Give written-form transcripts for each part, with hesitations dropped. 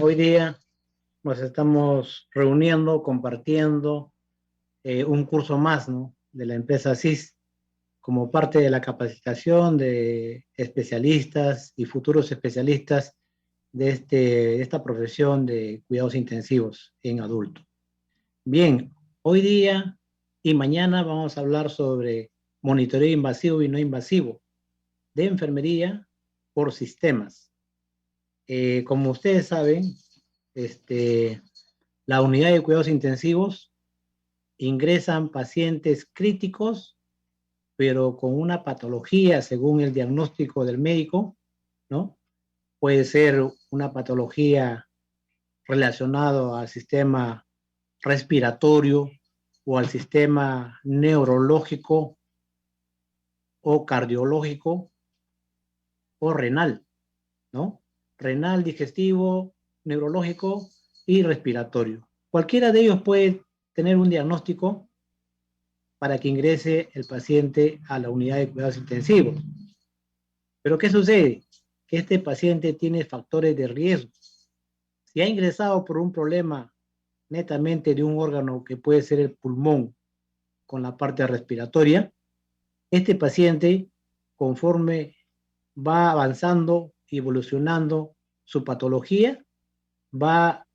Hoy día nos estamos reuniendo, compartiendo un curso más, ¿no?, de la empresa CIS como parte de la capacitación de especialistas y futuros especialistas de esta profesión de cuidados intensivos en adultos. Bien, hoy día y mañana vamos a hablar sobre monitoreo invasivo y no invasivo de enfermería por sistemas. Como ustedes saben, este, la unidad de cuidados intensivos ingresan pacientes críticos, pero con una patología según el diagnóstico del médico, ¿no? Puede ser una patología relacionada al sistema respiratorio o al sistema neurológico o cardiológico o renal, ¿no? Renal, digestivo, neurológico y respiratorio. Cualquiera de ellos puede tener un diagnóstico para que ingrese el paciente a la unidad de cuidados intensivos. Pero ¿qué sucede? Que este paciente tiene factores de riesgo. Si ha ingresado por un problema netamente de un órgano que puede ser el pulmón con la parte respiratoria, este paciente, conforme va avanzando y evolucionando su patología, va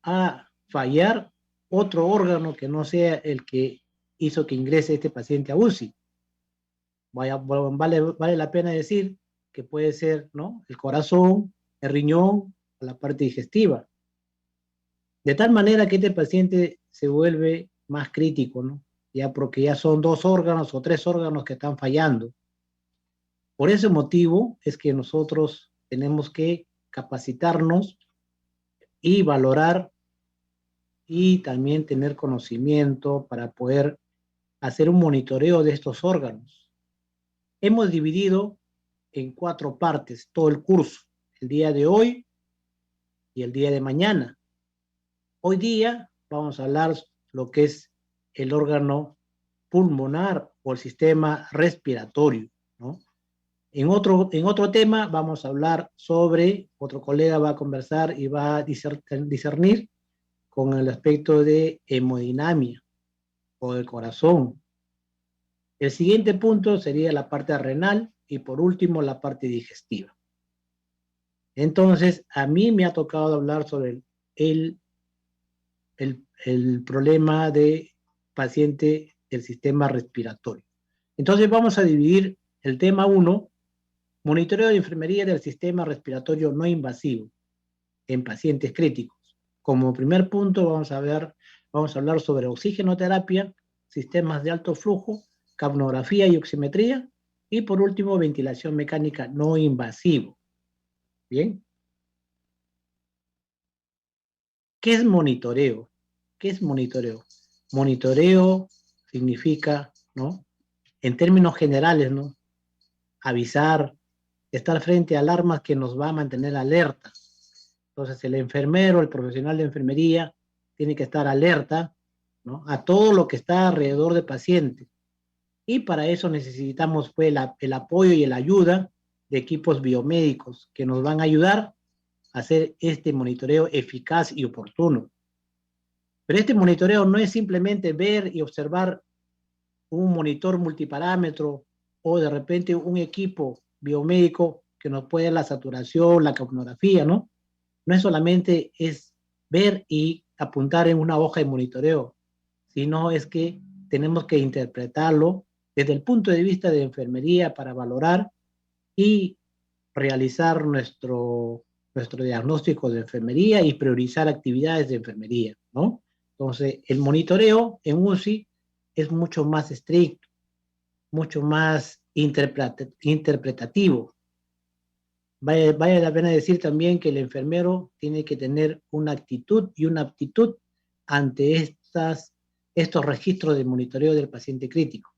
a fallar otro órgano que no sea el que hizo que ingrese este paciente a UCI. Vale la pena decir que puede ser, ¿no?, el corazón, el riñón, la parte digestiva. De tal manera que este paciente se vuelve más crítico, ¿no? Ya porque ya son 2 órganos o 3 órganos que están fallando. Por ese motivo es que nosotros tenemos que capacitarnos y valorar y también tener conocimiento para poder hacer un monitoreo de estos órganos. Hemos dividido en 4 partes todo el curso, el día de hoy y el día de mañana. Hoy día vamos a hablar lo que es el órgano pulmonar o el sistema respiratorio, ¿no? En otro tema vamos a hablar sobre, otro colega va a conversar y va a discernir con el aspecto de hemodinamia o del corazón. El siguiente punto sería la parte renal y por último la parte digestiva. Entonces, a mí me ha tocado hablar sobre el problema de paciente del sistema respiratorio. Entonces vamos a dividir el tema 1, monitoreo de enfermería del sistema respiratorio no invasivo en pacientes críticos. Como primer punto vamos a hablar sobre oxigenoterapia, sistemas de alto flujo, capnografía y oximetría, y por último ventilación mecánica no invasivo. Bien. ¿Qué es monitoreo? ¿Qué es monitoreo? Monitoreo significa, ¿no?, en términos generales, ¿no?, avisar, estar frente a alarmas que nos va a mantener alerta. Entonces el enfermero, el profesional de enfermería, tiene que estar alerta, ¿no?, a todo lo que está alrededor del paciente. Y para eso necesitamos, pues, el apoyo y la ayuda de equipos biomédicos que nos van a ayudar a hacer este monitoreo eficaz y oportuno. Pero este monitoreo no es simplemente ver y observar un monitor multiparámetro o de repente un equipo biomédico que nos puede dar la saturación, la capnografía, ¿no? No es solamente es ver y apuntar en una hoja de monitoreo, sino es que tenemos que interpretarlo desde el punto de vista de enfermería para valorar y realizar nuestro diagnóstico de enfermería y priorizar actividades de enfermería, ¿no? Entonces, el monitoreo en UCI es mucho más estricto, mucho más interpretativo. Vale la pena decir también que el enfermero tiene que tener una actitud y una aptitud ante estos registros de monitoreo del paciente crítico.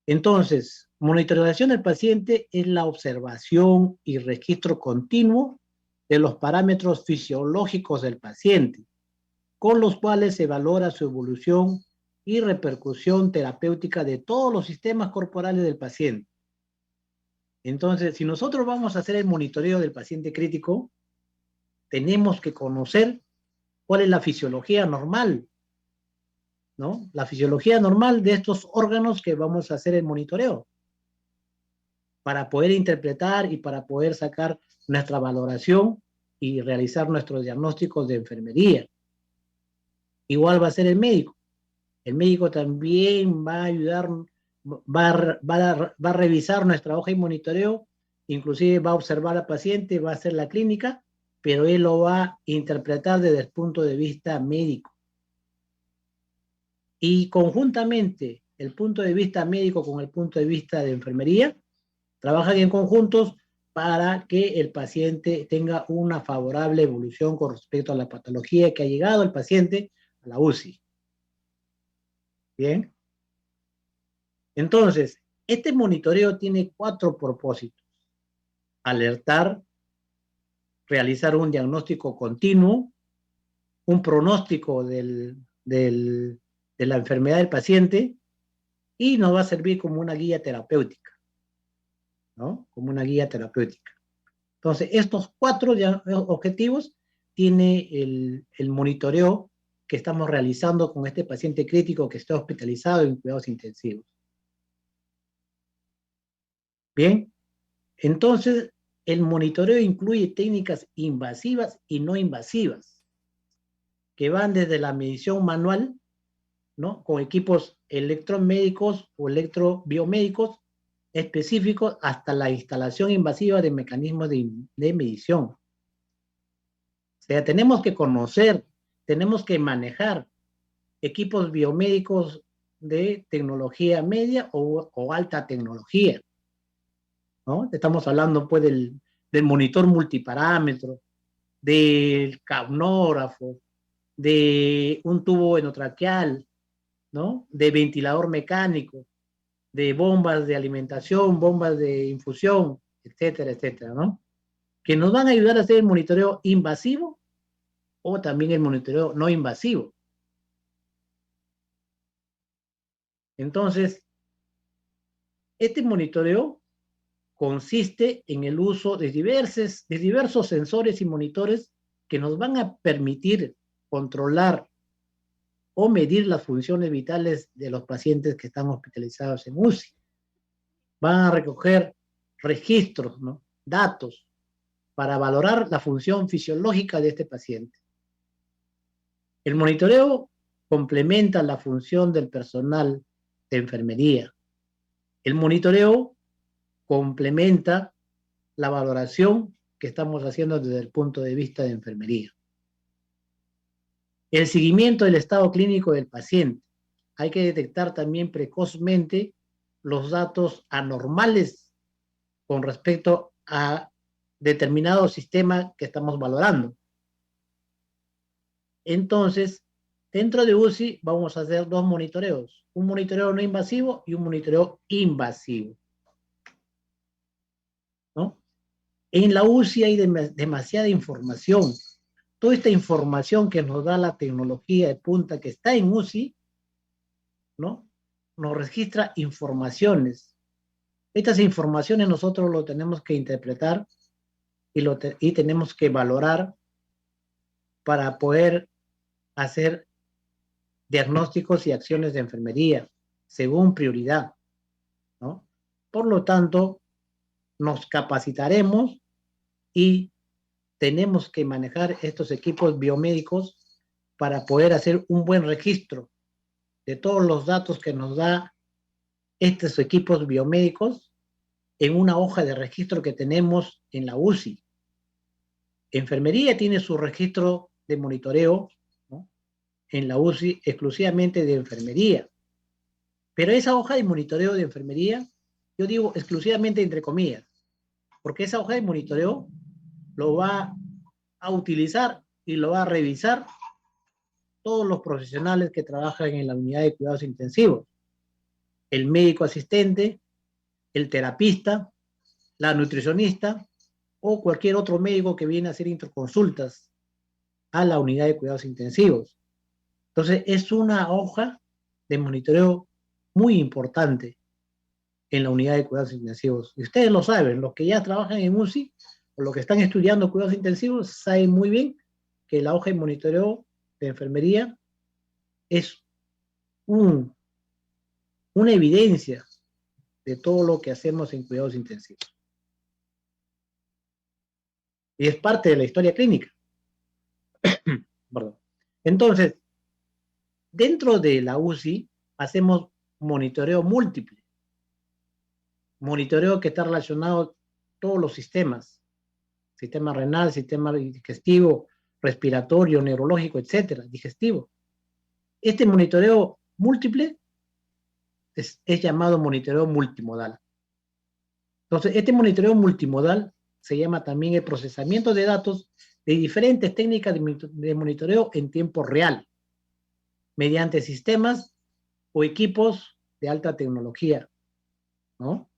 Entonces, monitorización del paciente es la observación y registro continuo de los parámetros fisiológicos del paciente, con los cuales se valora su evolución y repercusión terapéutica de todos los sistemas corporales del paciente. Entonces, si nosotros vamos a hacer el monitoreo del paciente crítico, tenemos que conocer cuál es la fisiología normal, ¿no? La fisiología normal de estos órganos que vamos a hacer el monitoreo, para poder interpretar y para poder sacar nuestra valoración y realizar nuestros diagnósticos de enfermería. Igual va a ser el médico. El médico también va a ayudar, va a revisar nuestra hoja de monitoreo, inclusive va a observar al paciente, va a hacer la clínica, pero él lo va a interpretar desde el punto de vista médico. Y conjuntamente, el punto de vista médico con el punto de vista de enfermería, trabajan en conjuntos para que el paciente tenga una favorable evolución con respecto a la patología que ha llegado el paciente a la UCI. Bien. Entonces, este monitoreo tiene 4 propósitos: alertar, realizar un diagnóstico continuo, un pronóstico de la enfermedad del paciente, y nos va a servir como una guía terapéutica, ¿no? Como una guía terapéutica. Entonces, estos 4 objetivos tiene el monitoreo que estamos realizando con este paciente crítico que está hospitalizado en cuidados intensivos. Bien, entonces el monitoreo incluye técnicas invasivas y no invasivas, que van desde la medición manual, ¿no? Con equipos electromédicos o electrobiomédicos específicos, hasta la instalación invasiva de mecanismos de medición. O sea, tenemos que conocer, tenemos que manejar equipos biomédicos de tecnología media o alta tecnología, ¿no? Estamos hablando pues del monitor multiparámetro, del capnógrafo, de un tubo endotraqueal, ¿no? De ventilador mecánico, de bombas de alimentación, bombas de infusión, etcétera, etcétera, ¿no? Que nos van a ayudar a hacer el monitoreo invasivo o también el monitoreo no invasivo. Entonces, este monitoreo consiste en el uso de diversos sensores y monitores que nos van a permitir controlar o medir las funciones vitales de los pacientes que están hospitalizados en UCI. Van a recoger registros, ¿no? Datos, para valorar la función fisiológica de este paciente. El monitoreo complementa la función del personal de enfermería. El monitoreo complementa la valoración que estamos haciendo desde el punto de vista de enfermería. El seguimiento del estado clínico del paciente. Hay que detectar también precozmente los datos anormales con respecto a determinado sistema que estamos valorando. Entonces, dentro de UCI vamos a hacer 2 monitoreos, un monitoreo no invasivo y un monitoreo invasivo, ¿no? En la UCI hay demasiada información. Toda esta información que nos da la tecnología de punta que está en UCI, ¿no? Nos registra informaciones. Estas informaciones nosotros lo tenemos que interpretar y tenemos que valorar para poder hacer diagnósticos y acciones de enfermería según prioridad, ¿no? Por lo tanto, nos capacitaremos y tenemos que manejar estos equipos biomédicos para poder hacer un buen registro de todos los datos que nos da estos equipos biomédicos en una hoja de registro que tenemos en la UCI. Enfermería tiene su registro de monitoreo, ¿no? En la UCI exclusivamente de enfermería. Pero esa hoja de monitoreo de enfermería, yo digo exclusivamente entre comillas, porque esa hoja de monitoreo lo va a utilizar y lo va a revisar todos los profesionales que trabajan en la unidad de cuidados intensivos: el médico asistente, el terapista, la nutricionista o cualquier otro médico que viene a hacer interconsultas a la unidad de cuidados intensivos. Entonces, es una hoja de monitoreo muy importante. en la unidad de cuidados intensivos. Y ustedes lo saben, los que ya trabajan en UCI o los que están estudiando cuidados intensivos saben muy bien que la hoja de monitoreo de enfermería es una evidencia de todo lo que hacemos en cuidados intensivos. Y es parte de la historia clínica. Perdón. Entonces, dentro de la UCI hacemos monitoreo múltiple. Monitoreo que está relacionado a todos los sistemas. Sistema renal, sistema digestivo, respiratorio, neurológico, etcétera, digestivo. Este monitoreo múltiple es llamado monitoreo multimodal. Entonces, este monitoreo multimodal se llama también el procesamiento de datos de diferentes técnicas de monitoreo en tiempo real, mediante sistemas o equipos de alta tecnología, ¿no?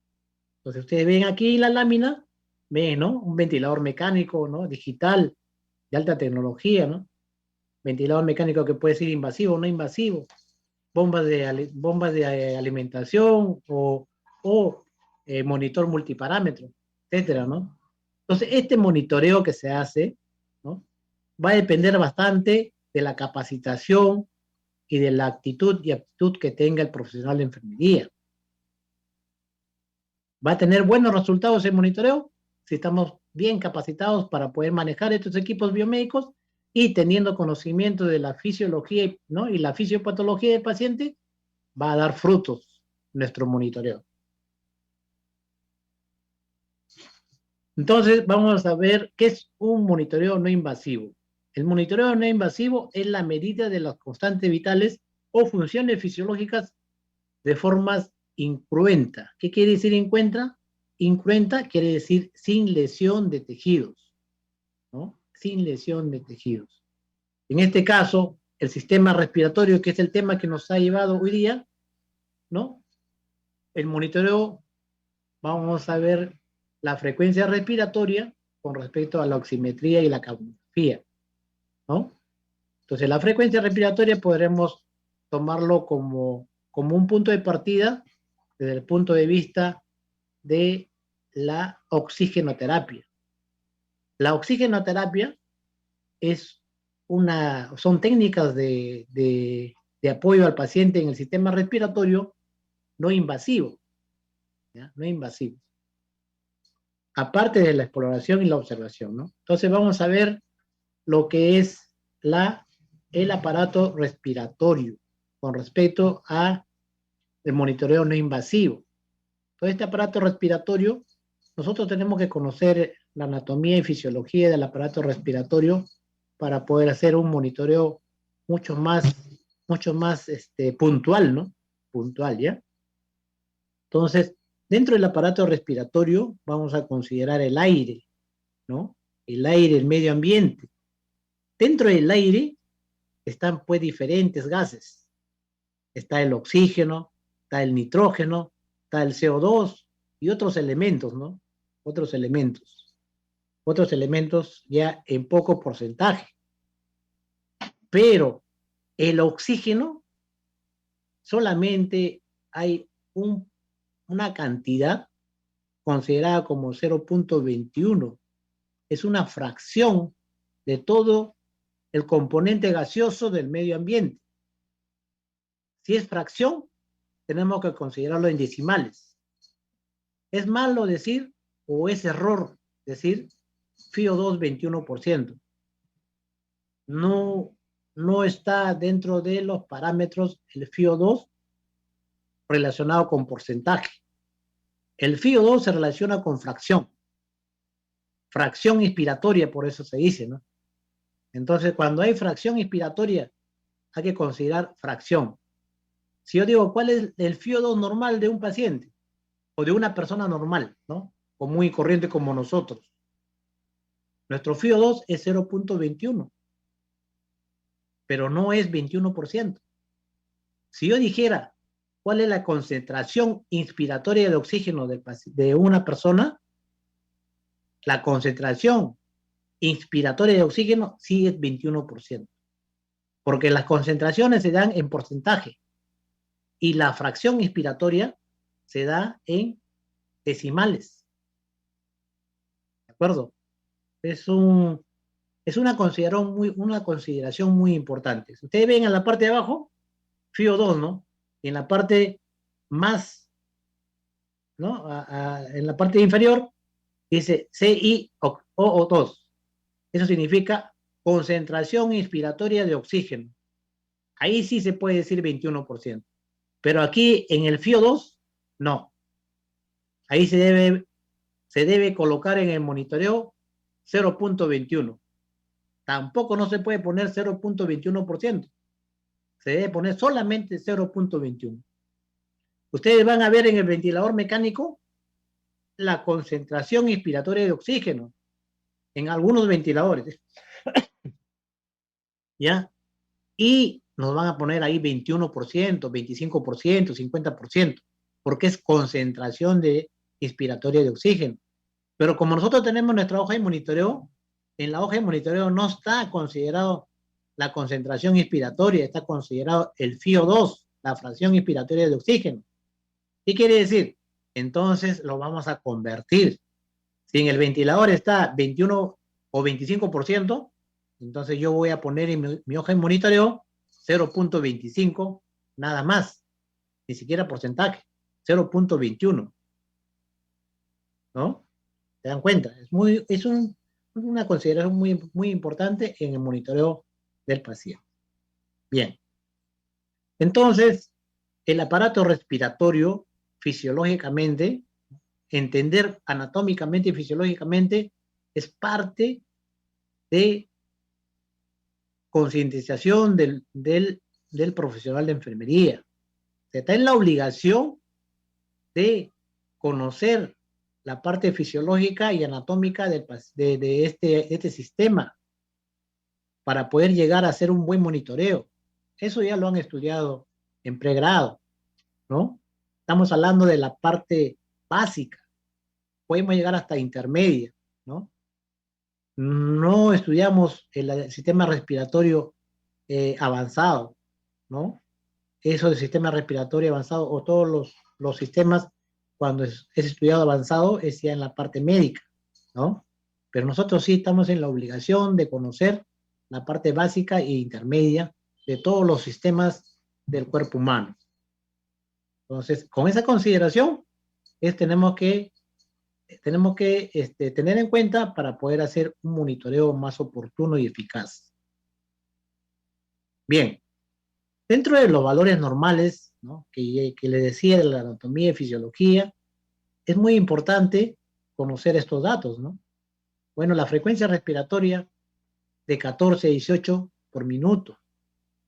Entonces, ustedes ven aquí la lámina, ven, ¿no? Un ventilador mecánico, ¿no? Digital, de alta tecnología, ¿no? Ventilador mecánico que puede ser invasivo o no invasivo, bombas de alimentación o monitor multiparámetro, etcétera, ¿no? Entonces, este monitoreo que se hace, ¿no? Va a depender bastante de la capacitación y de la actitud y aptitud que tenga el profesional de enfermería. Va a tener buenos resultados el monitoreo si estamos bien capacitados para poder manejar estos equipos biomédicos y teniendo conocimiento de la fisiología, ¿no? Y la fisiopatología del paciente, va a dar frutos nuestro monitoreo. Entonces, vamos a ver qué es un monitoreo no invasivo. El monitoreo no invasivo es la medida de las constantes vitales o funciones fisiológicas de formas incruenta. ¿Qué quiere decir incruenta? Incruenta quiere decir sin lesión de tejidos, ¿no? Sin lesión de tejidos. En este caso, el sistema respiratorio, que es el tema que nos ha llevado hoy día, ¿no? El monitoreo, vamos a ver la frecuencia respiratoria con respecto a la oximetría y la capnografía, ¿no? Entonces, la frecuencia respiratoria podremos tomarlo como un punto de partida desde el punto de vista de la oxigenoterapia. La oxigenoterapia son técnicas de apoyo al paciente en el sistema respiratorio no invasivo, ¿ya? No invasivo. Aparte de la exploración y la observación, ¿no? Entonces vamos a ver lo que es el aparato respiratorio con respecto a el monitoreo no invasivo. Todo este aparato respiratorio, nosotros tenemos que conocer la anatomía y fisiología del aparato respiratorio para poder hacer un monitoreo mucho más puntual, ¿no? Puntual, ¿ya? Entonces, dentro del aparato respiratorio vamos a considerar el aire, ¿no? El aire, el medio ambiente. Dentro del aire están pues diferentes gases. Está el oxígeno, está el nitrógeno, está el CO2 y otros elementos, ¿no? Otros elementos ya en poco porcentaje. Pero el oxígeno solamente hay una cantidad considerada como 0.21. Es una fracción de todo el componente gaseoso del medio ambiente. Si es fracción, tenemos que considerarlo en decimales. Es malo decir, o es error decir, FiO2 21%. No está dentro de los parámetros el FiO2 relacionado con porcentaje. El FiO2 se relaciona con fracción inspiratoria, por eso se dice, ¿no? Entonces, cuando hay fracción inspiratoria, hay que considerar fracción. Si yo digo, ¿cuál es el FiO2 normal de un paciente? O de una persona normal, ¿no? Común y corriente como nosotros. Nuestro FiO2 es 0.21, pero no es 21%. Si yo dijera cuál es la concentración inspiratoria de oxígeno de una persona, la concentración inspiratoria de oxígeno sí es 21%, porque las concentraciones se dan en porcentaje y la fracción inspiratoria se da en decimales. ¿De acuerdo? Es una consideración muy importante. Si ustedes ven en la parte de abajo, FIO 2, ¿no? Y en la parte más, ¿no? En la parte inferior dice CiO2. Eso significa concentración inspiratoria de oxígeno. Ahí sí se puede decir 21%. Pero aquí en el FIO 2, no. Ahí se debe colocar en el monitoreo 0.21. Tampoco no se puede poner 0.21%. Se debe poner solamente 0.21. Ustedes van a ver en el ventilador mecánico la concentración inspiratoria de oxígeno en algunos ventiladores. ¿Ya? Y nos van a poner ahí 21%, 25%, 50%, porque es concentración inspiratoria de oxígeno. Pero como nosotros tenemos nuestra hoja de monitoreo, en la hoja de monitoreo no está considerado la concentración inspiratoria, está considerado el FiO2, la fracción inspiratoria de oxígeno. ¿Qué quiere decir? Entonces lo vamos a convertir. Si en el ventilador está 21 o 25%, entonces yo voy a poner en mi hoja de monitoreo 0.25, nada más, ni siquiera porcentaje, 0.21, ¿no? ¿Se dan cuenta? Una consideración muy importante en el monitoreo del paciente. Bien. Entonces, el aparato respiratorio, fisiológicamente, entender anatómicamente y fisiológicamente, es parte de concientización del profesional de enfermería. Se está en la obligación de conocer la parte fisiológica y anatómica de este sistema para poder llegar a hacer un buen monitoreo. Eso ya lo han estudiado en pregrado, ¿no? Estamos hablando de la parte básica, podemos llegar hasta intermedia, ¿no? No estudiamos el sistema respiratorio avanzado, ¿no? Eso del sistema respiratorio avanzado o todos los sistemas, cuando es estudiado avanzado, es ya en la parte médica, ¿no? Pero nosotros sí estamos en la obligación de conocer la parte básica e intermedia de todos los sistemas del cuerpo humano. Entonces, con esa consideración, tenemos que tener en cuenta para poder hacer un monitoreo más oportuno y eficaz. Bien, dentro de los valores normales, ¿no? que les decía de la anatomía y fisiología, es muy importante conocer estos datos, ¿no? Bueno, la frecuencia respiratoria de 14 a 18 por minuto.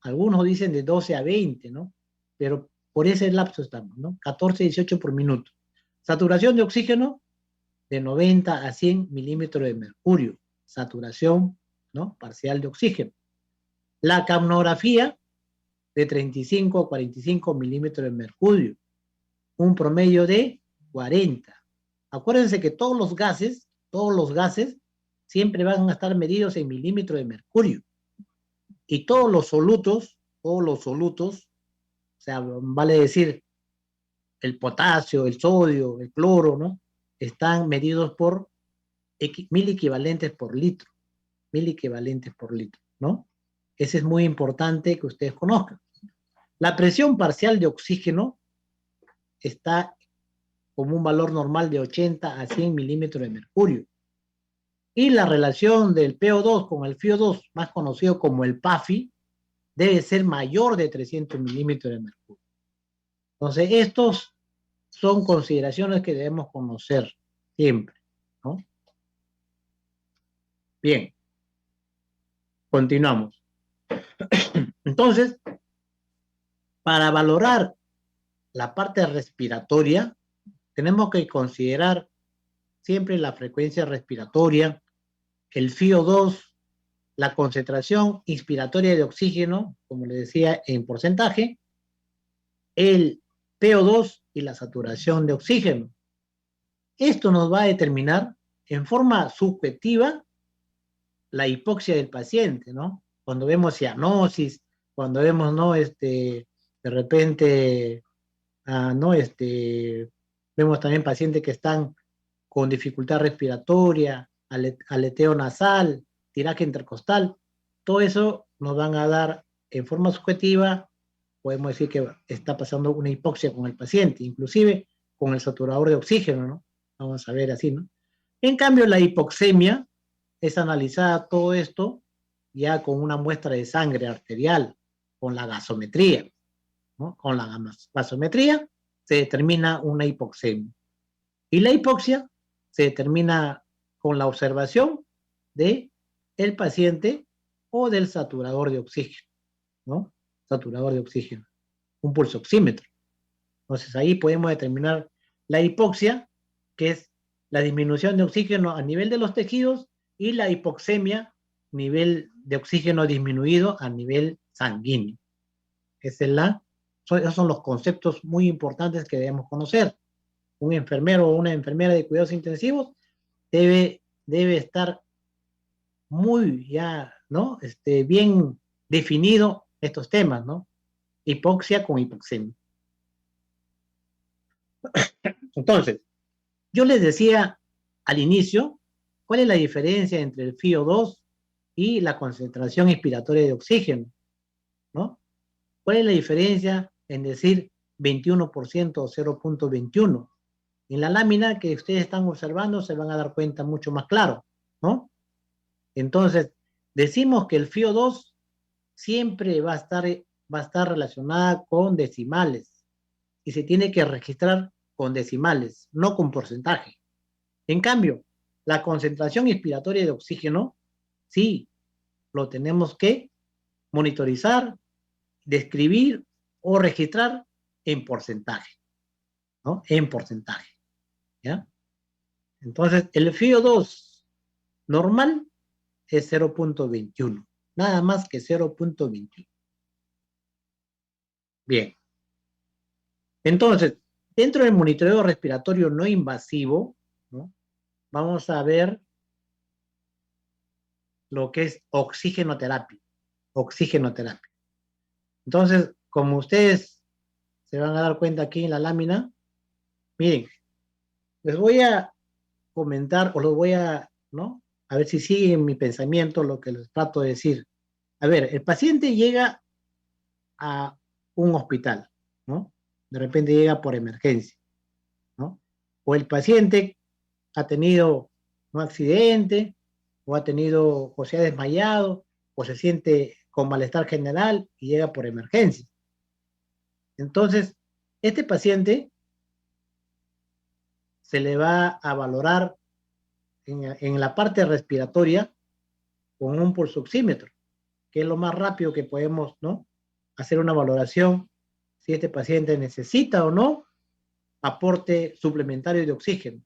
Algunos dicen de 12 a 20, ¿no? Pero por ese lapso estamos, ¿no? 14 a 18 por minuto. Saturación de oxígeno de 90 a 100 milímetros de mercurio. Saturación, ¿no? Parcial de oxígeno. La capnografía de 35 a 45 milímetros de mercurio. Un promedio de 40. Acuérdense que todos los gases siempre van a estar medidos en milímetros de mercurio. Y todos los solutos, o sea, vale decir, el potasio, el sodio, el cloro, ¿no? Están medidos por 1000 equivalentes por litro. 1000 equivalentes por litro, ¿no? Ese es muy importante que ustedes conozcan. La presión parcial de oxígeno está como un valor normal de 80 a 100 milímetros de mercurio. Y la relación del PO2 con el FiO2, más conocido como el PAFI, debe ser mayor de 300 milímetros de mercurio. Entonces, estos son consideraciones que debemos conocer siempre, ¿no? Bien, continuamos. Entonces, para valorar la parte respiratoria, tenemos que considerar siempre la frecuencia respiratoria, el FiO2, la concentración inspiratoria de oxígeno, como les decía, en porcentaje, el PO2 y la saturación de oxígeno. Esto nos va a determinar en forma subjetiva la hipoxia del paciente, ¿no? Cuando vemos cianosis, cuando vemos, ¿no? De repente ¿no? Vemos también pacientes que están con dificultad respiratoria, aleteo nasal, tiraje intercostal. Todo eso nos van a dar en forma subjetiva, podemos decir que está pasando una hipoxia con el paciente, inclusive con el saturador de oxígeno, ¿no? Vamos a ver así, ¿no? En cambio, la hipoxemia es analizada todo esto ya con una muestra de sangre arterial, con la gasometría, ¿no? Con la gasometría se determina una hipoxemia. Y la hipoxia se determina con la observación de el paciente o del saturador de oxígeno, ¿no? Saturador de oxígeno, un pulsoxímetro. Entonces ahí podemos determinar la hipoxia, que es la disminución de oxígeno a nivel de los tejidos, y la hipoxemia, nivel de oxígeno disminuido a nivel sanguíneo. Esos son los conceptos muy importantes que debemos conocer. Un enfermero o una enfermera de cuidados intensivos debe estar muy ya, ¿no? Bien definido estos temas, ¿no? Hipoxia con hipoxemia. Entonces, yo les decía al inicio, ¿cuál es la diferencia entre el FiO2 y la concentración inspiratoria de oxígeno? ¿No? ¿Cuál es la diferencia en decir 21% o 0.21? En la lámina que ustedes están observando se van a dar cuenta mucho más claro, ¿no? Entonces, decimos que el FiO2 siempre va a estar relacionada con decimales y se tiene que registrar con decimales, no con porcentaje. En cambio, la concentración inspiratoria de oxígeno, sí, lo tenemos que monitorizar, describir o registrar en porcentaje, ¿no? En porcentaje, ¿ya? Entonces, el FiO2 normal es 0.21, nada más que 0.21. Bien. Entonces, dentro del monitoreo respiratorio no invasivo, ¿no? Vamos a ver lo que es oxigenoterapia. Oxigenoterapia. Entonces, como ustedes se van a dar cuenta aquí en la lámina, miren, les voy a comentar o los voy a, ¿no? A ver si siguen mi pensamiento lo que les trato de decir. A ver, el paciente llega a un hospital, ¿no? De repente llega por emergencia, ¿no? O el paciente ha tenido un accidente, o ha tenido, o se ha desmayado, o se siente con malestar general y llega por emergencia. Entonces, este paciente se le va a valorar en la parte respiratoria con un pulsoxímetro, que es lo más rápido que podemos, ¿no? Hacer una valoración si este paciente necesita o no aporte suplementario de oxígeno.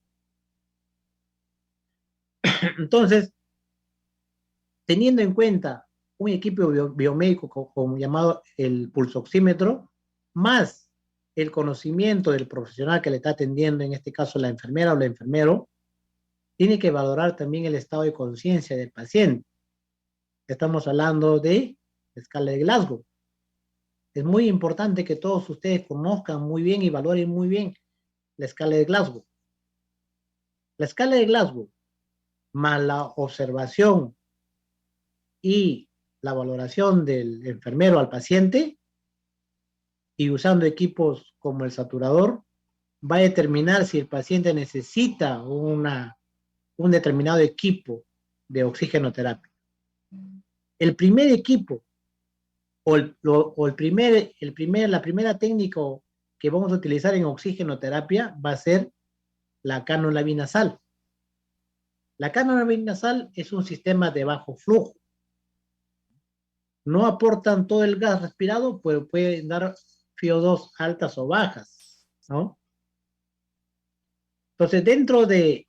Entonces, teniendo en cuenta un equipo biomédico como llamado el pulsoxímetro, más el conocimiento del profesional que le está atendiendo, en este caso la enfermera o el enfermero, tiene que valorar también el estado de conciencia del paciente. Estamos hablando de la escala de Glasgow. Es muy importante que todos ustedes conozcan muy bien y valoren muy bien la escala de Glasgow. La escala de Glasgow, más la observación y la valoración del enfermero al paciente, y usando equipos como el saturador, va a determinar si el paciente necesita un determinado equipo de oxigenoterapia. El primer equipo la primera técnica que vamos a utilizar en oxigenoterapia va a ser la cánula binasal. La cánula binasal es un sistema de bajo flujo. No aportan todo el gas respirado, pero pueden dar FiO2 altas o bajas, ¿no? Entonces, dentro del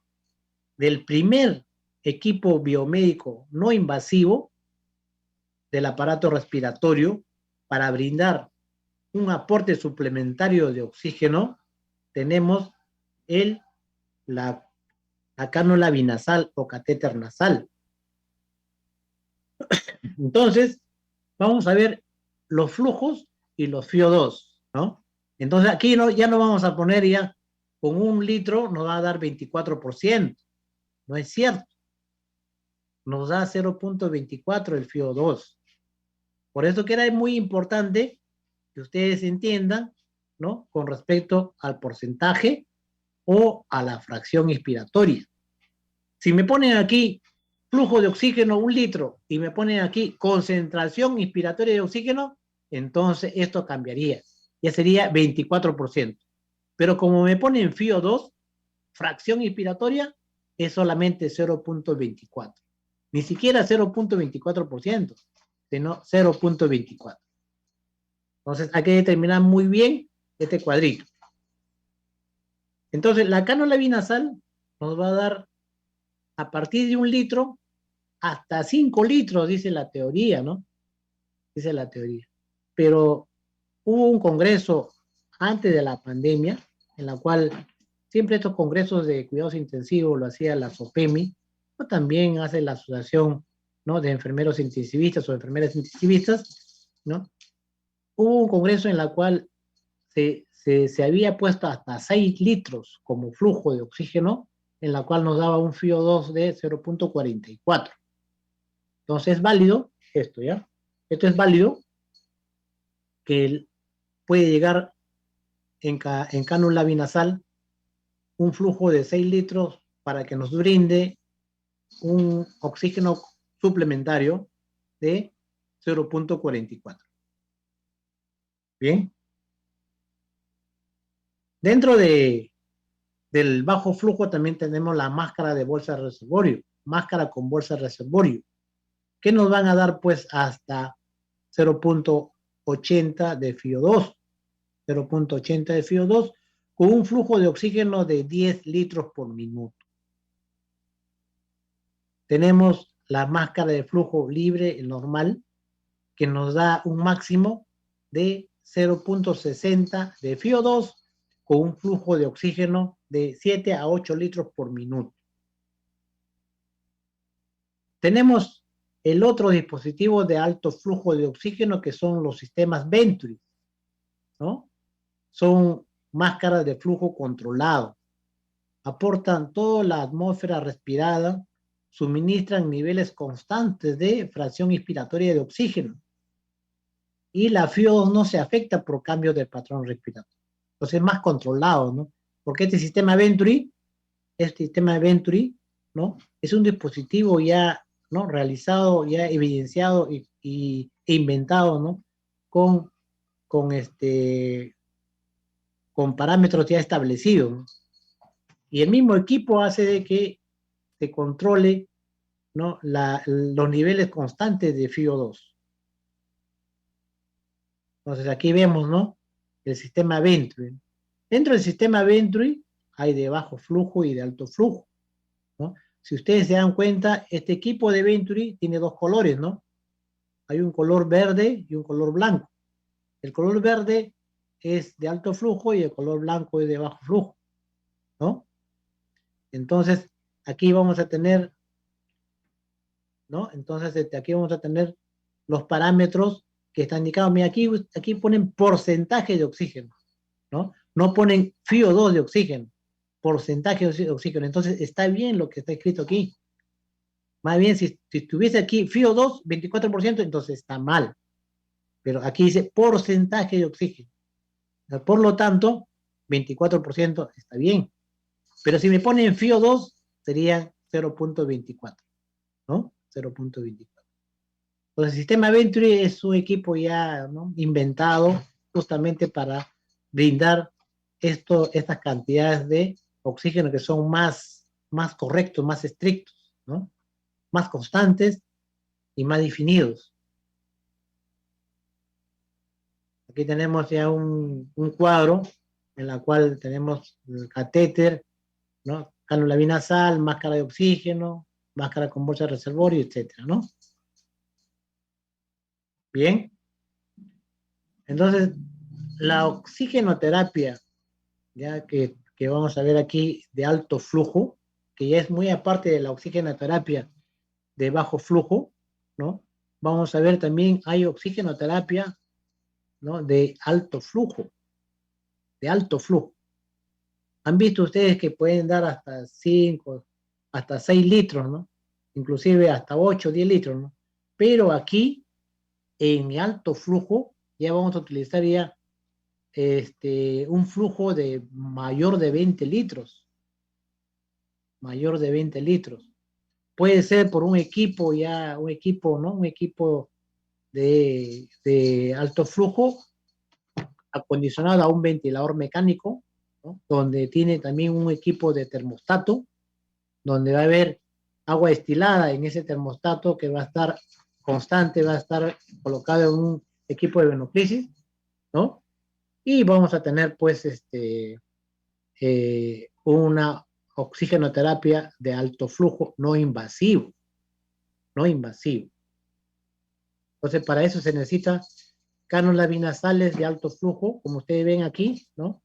primer equipo biomédico no invasivo del aparato respiratorio para brindar un aporte suplementario de oxígeno, tenemos la cánula binasal o catéter nasal. Entonces, vamos a ver los flujos y los FiO2, ¿no? Entonces aquí no, ya no vamos a poner ya, con 1 litro nos va a dar 24%. No es cierto. Nos da 0,24 el FiO2. Por eso que era muy importante que ustedes entiendan, ¿no? Con respecto al porcentaje o a la fracción inspiratoria. Si me ponen aquí flujo de oxígeno 1 litro y me ponen aquí concentración inspiratoria de oxígeno, entonces esto cambiaría. Ya sería 24%. Pero como me ponen FiO2, fracción inspiratoria, es solamente 0,24. Ni siquiera 0,24%, sino 0,24. Entonces hay que determinar muy bien este cuadrito. Entonces la cánula binasal nos va a dar a partir de 1 litro hasta 5 litros, dice la teoría, ¿no? Dice la teoría. Pero hubo un congreso antes de la pandemia, en la cual siempre estos congresos de cuidados intensivos lo hacía la SOPEMI, o también hace la Asociación, ¿no?, de Enfermeros Intensivistas o Enfermeras Intensivistas, ¿no? Hubo un congreso en la cual se había puesto hasta 6 litros como flujo de oxígeno, en la cual nos daba un FiO2 de 0,44. Entonces es válido esto, ¿ya? Esto es válido que puede llegar en cánula binasal un flujo de 6 litros para que nos brinde un oxígeno suplementario de 0,44. Bien. Dentro del bajo flujo también tenemos la máscara de bolsa de reservorio, máscara con bolsa de reservorio, que nos van a dar pues hasta 0,80 de FiO2, 0,80 de FiO2, con un flujo de oxígeno de 10 litros por minuto. Tenemos la máscara de flujo libre, el normal, que nos da un máximo de 0,60 de FiO2 con un flujo de oxígeno de 7 a 8 litros por minuto. Tenemos el otro dispositivo de alto flujo de oxígeno que son los sistemas Venturi, ¿no? Son máscaras de flujo controlado. Aportan toda la atmósfera respirada, suministran niveles constantes de fracción inspiratoria de oxígeno y la FiO2 no se afecta por cambios del patrón respiratorio. Entonces es más controlado, ¿no? Porque este sistema Venturi, ¿no?, es un dispositivo ya, ¿no?, realizado, ya evidenciado e inventado, ¿no?, con parámetros ya establecidos, ¿no? Y el mismo equipo hace de que se controle, ¿no?, los niveles constantes de FiO2. Entonces aquí vemos, ¿no?, el sistema Venturi. Dentro del sistema Venturi hay de bajo flujo y de alto flujo, ¿no? Si ustedes se dan cuenta, este equipo de Venturi tiene dos colores, ¿no? Hay un color verde y un color blanco. El color verde es de alto flujo y el color blanco es de bajo flujo, ¿no? Entonces, aquí vamos a tener, ¿no? Entonces, aquí vamos a tener los parámetros que están indicados. Mira, aquí ponen porcentaje de oxígeno, ¿no? No ponen FiO2 de oxígeno, porcentaje de oxígeno. Entonces, está bien lo que está escrito aquí. Más bien, si estuviese aquí FiO2, 24%, entonces está mal. Pero aquí dice porcentaje de oxígeno. Por lo tanto, 24% está bien. Pero si me ponen FiO2, sería 0,24, ¿no? 0,24. Entonces, el sistema Venturi es un equipo ya, ¿no?, inventado justamente para brindar estas cantidades de oxígeno que son más correctos, más estrictos, ¿no?, más constantes y más definidos. Aquí tenemos ya un cuadro en la cual tenemos el catéter, ¿no?, cánula binasal, máscara de oxígeno, máscara con bolsa de reservorio, etcétera, ¿no? Bien. Entonces, la oxigenoterapia, ya que vamos a ver aquí de alto flujo, que ya es muy aparte de la oxigenoterapia de bajo flujo, ¿no? Vamos a ver también hay oxigenoterapia, ¿no?, de alto flujo. de alto flujo. Han visto ustedes que pueden dar hasta 5, hasta 6 litros, ¿no? Inclusive hasta 8, 10 litros, ¿no? Pero aquí, en alto flujo, ya vamos a utilizar ya un flujo de mayor de 20 litros. Mayor de 20 litros. Puede ser por un equipo ya, un equipo, ¿no? Un equipo de alto flujo acondicionado a un ventilador mecánico, ¿no? Donde tiene también un equipo de termostato, donde va a haber agua destilada en ese termostato que va a estar constante, va a estar colocado en un equipo de venoclisis, ¿no? Y vamos a tener pues una oxigenoterapia de alto flujo no invasivo, no invasivo. Entonces para eso se necesita cánulas binasales de alto flujo, como ustedes ven aquí, ¿no?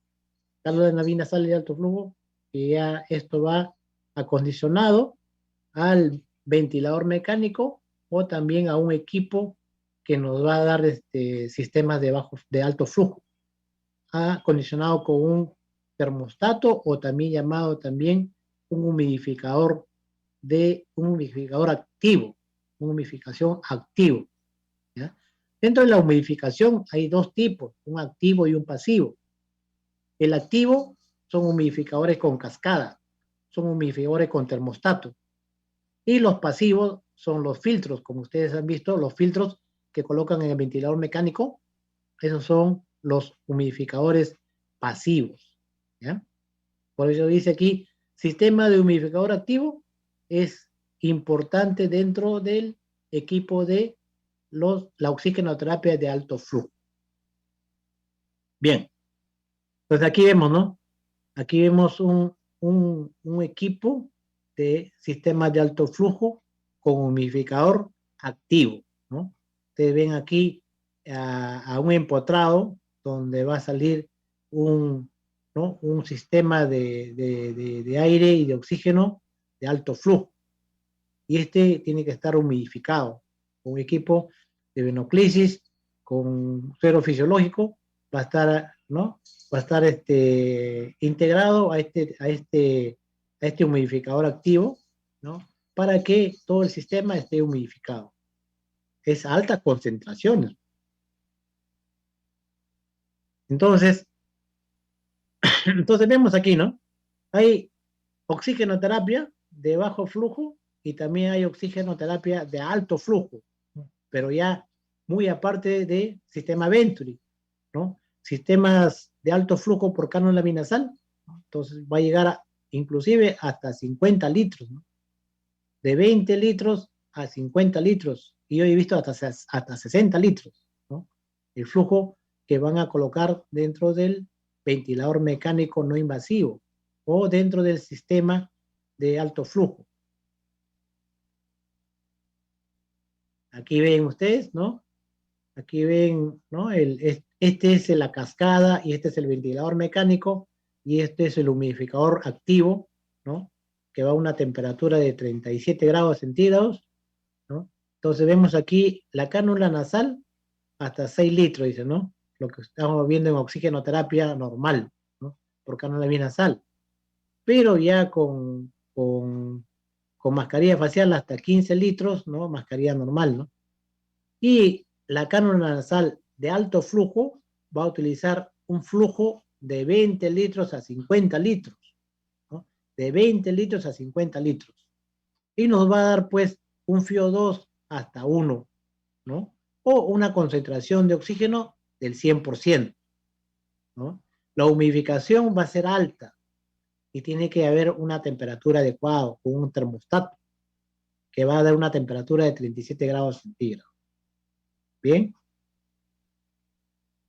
Cánulas binasales de alto flujo, y ya esto va acondicionado al ventilador mecánico o también a un equipo que nos va a dar sistemas de alto flujo, acondicionado con un termostato o también llamado también un humidificador activo, una humidificación activo, ¿ya? Dentro de la humidificación hay dos tipos, un activo y un pasivo. El activo son humidificadores con cascada, son humidificadores con termostato. Y los pasivos son los filtros, como ustedes han visto, los filtros que colocan en el ventilador mecánico, esos son los humidificadores pasivos, ¿ya? Por eso dice aquí, sistema de humidificador activo es importante dentro del equipo de la oxigenoterapia de alto flujo. Bien, pues aquí vemos, ¿no? Aquí vemos un equipo de sistemas de alto flujo con humidificador activo, ¿no? Ustedes ven aquí a un empotrado donde va a salir ¿no? Un sistema de aire y de oxígeno de alto flujo. Y tiene que estar humidificado. Un equipo de venoclisis con suero fisiológico va a estar, ¿no? Va a estar integrado a este humidificador activo, ¿no? Para que todo el sistema esté humidificado. Es a altas concentraciones. Entonces vemos aquí, ¿no? Hay oxigenoterapia de bajo flujo y también hay oxigenoterapia de alto flujo, pero ya muy aparte de sistema Venturi, ¿no? Sistemas de alto flujo por cánula binasal, ¿no? Entonces va a llegar inclusive hasta 50 litros, ¿no? De 20 litros a 50 litros, y yo he visto hasta 60 litros, ¿no? El flujo que van a colocar dentro del ventilador mecánico no invasivo o dentro del sistema de alto flujo. Aquí ven ustedes, ¿no? Aquí ven, ¿no? Este es la cascada y este es el ventilador mecánico y este es el humidificador activo, ¿no? Que va a una temperatura de 37 grados centígrados, ¿no? Entonces vemos aquí la cánula nasal hasta 6 litros, dice, ¿no? Lo que estamos viendo en oxigenoterapia normal, ¿no? Por cánula binasal. Pero ya con mascarilla facial hasta 15 litros, ¿no? Mascarilla normal, ¿no? Y la cánula nasal de alto flujo va a utilizar un flujo de 20 litros a 50 litros, ¿no? De 20 litros a 50 litros. Y nos va a dar, pues, un FiO2 hasta 1, ¿no? O una concentración de oxígeno del 100%, ¿no? La humidificación va a ser alta y tiene que haber una temperatura adecuada con un termostato que va a dar una temperatura de 37 grados centígrados. Bien,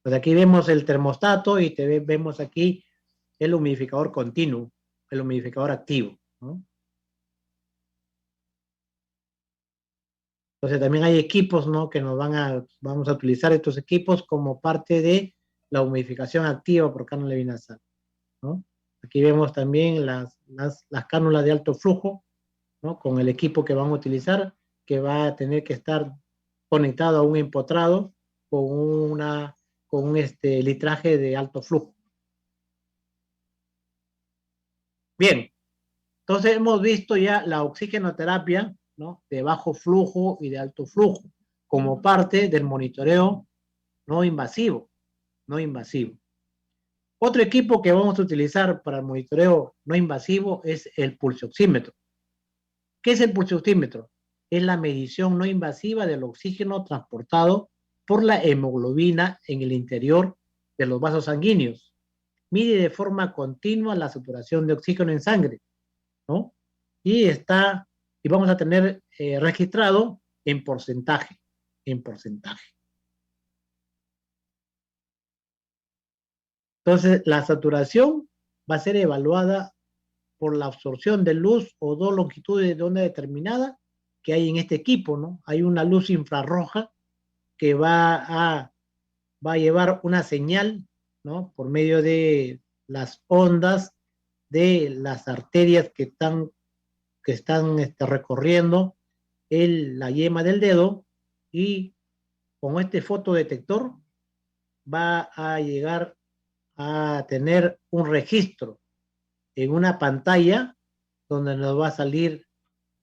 pues aquí vemos el termostato y vemos aquí el humidificador continuo, el humidificador activo, ¿no? Entonces también hay equipos, ¿no? Que vamos a utilizar estos equipos como parte de la humidificación activa por cánula binasal, ¿no? Aquí vemos también las cánulas de alto flujo, ¿no? Con el equipo que van a utilizar, que va a tener que estar conectado a un empotrado con un litraje de alto flujo. Bien, entonces hemos visto ya la oxigenoterapia, ¿no? De bajo flujo y de alto flujo, como parte del monitoreo no invasivo, no invasivo. Otro equipo que vamos a utilizar para el monitoreo no invasivo es el pulsioxímetro. ¿Qué es el pulsioxímetro? Es la medición no invasiva del oxígeno transportado por la hemoglobina en el interior de los vasos sanguíneos. Mide de forma continua la saturación de oxígeno en sangre, ¿no? Y está, y vamos a tener registrado en porcentaje, en porcentaje. Entonces, la saturación va a ser evaluada por la absorción de luz o dos longitudes de onda determinada que hay en este equipo, ¿no? Hay una luz infrarroja que va a llevar una señal, ¿no? Por medio de las ondas de las arterias que están recorriendo la yema del dedo, y con este fotodetector va a llegar a tener un registro en una pantalla donde nos va a salir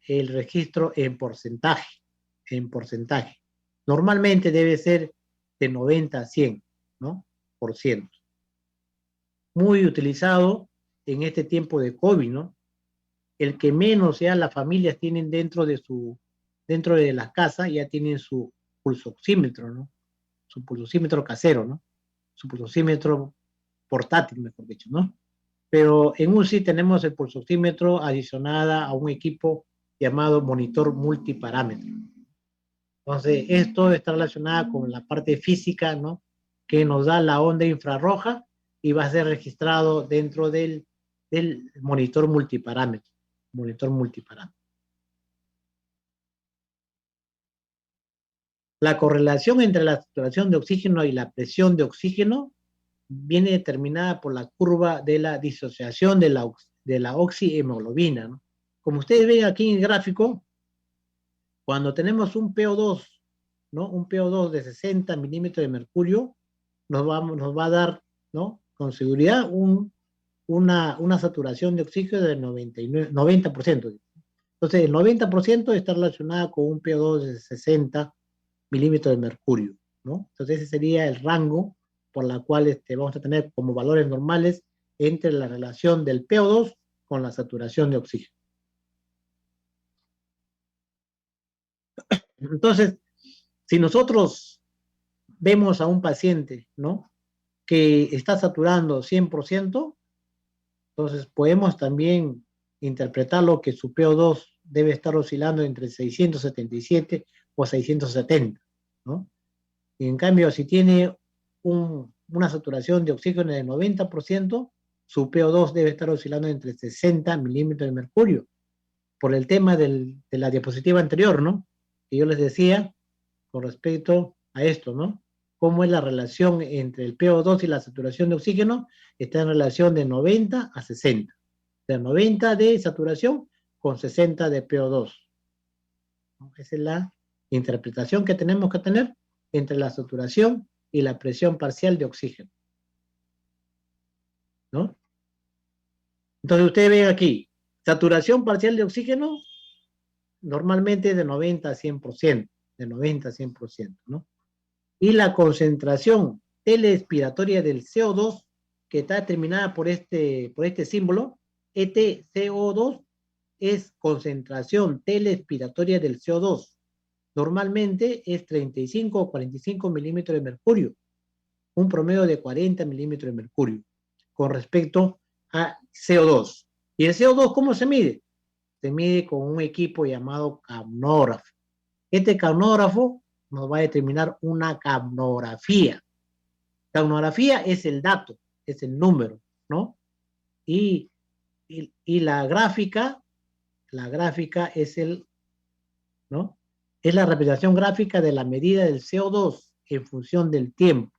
el registro en porcentaje, en porcentaje. Normalmente debe ser de 90 a 100, ¿no? Por ciento. Muy utilizado en este tiempo de COVID, ¿no? El que menos ya las familias tienen dentro de la casa, ya tienen su pulsoxímetro, ¿no? Su pulsoxímetro casero, ¿no? Su pulsoxímetro portátil, mejor dicho, ¿no? Pero en UCI tenemos el pulsoxímetro adicionada a un equipo llamado monitor multiparámetro. Entonces, esto está relacionado con la parte física, ¿no? Que nos da la onda infrarroja y va a ser registrado dentro del monitor multiparámetro. Monitor multiparámetro. La correlación entre la saturación de oxígeno y la presión de oxígeno viene determinada por la curva de la disociación de la oxihemoglobina, ¿no? Como ustedes ven aquí en el gráfico, cuando tenemos un PO2, ¿no? Un PO2 de 60 milímetros de mercurio, nos va a dar, ¿no? Con seguridad una saturación de oxígeno del 90%. Entonces, el 90% está relacionado con un PO2 de 60 milímetros de mercurio, ¿no? Entonces, ese sería el rango por la cual vamos a tener como valores normales entre la relación del PO2 con la saturación de oxígeno. Entonces, si nosotros vemos a un paciente, ¿no? Que está saturando 100%, entonces podemos también interpretarlo que su PO2 debe estar oscilando entre 677 o 670, ¿no? Y en cambio, si tiene una saturación de oxígeno de 90%, su PO2 debe estar oscilando entre 60 milímetros de mercurio, por el tema de la diapositiva anterior, ¿no? Que yo les decía con respecto a esto, ¿no? Cómo es la relación entre el PO2 y la saturación de oxígeno. Está en relación de 90 a 60. O sea, 90 de saturación con 60 de PO2. ¿No? Esa es la interpretación que tenemos que tener entre la saturación y la presión parcial de oxígeno, ¿no? Entonces ustedes ven aquí, saturación parcial de oxígeno normalmente de 90 a 100%, de 90 a 100%, ¿no? Y la concentración telespiratoria del CO2, que está determinada por este símbolo, EtCO2, es concentración telespiratoria del CO2. Normalmente es 35 o 45 milímetros de mercurio, un promedio de 40 milímetros de mercurio, con respecto a CO2. ¿Y el CO2 cómo se mide? Se mide con un equipo llamado capnógrafo. Este capnógrafo nos va a determinar una capnografía. Capnografía es el dato, es el número, ¿no? Y la gráfica ¿no? Es la representación gráfica de la medida del CO2 en función del tiempo.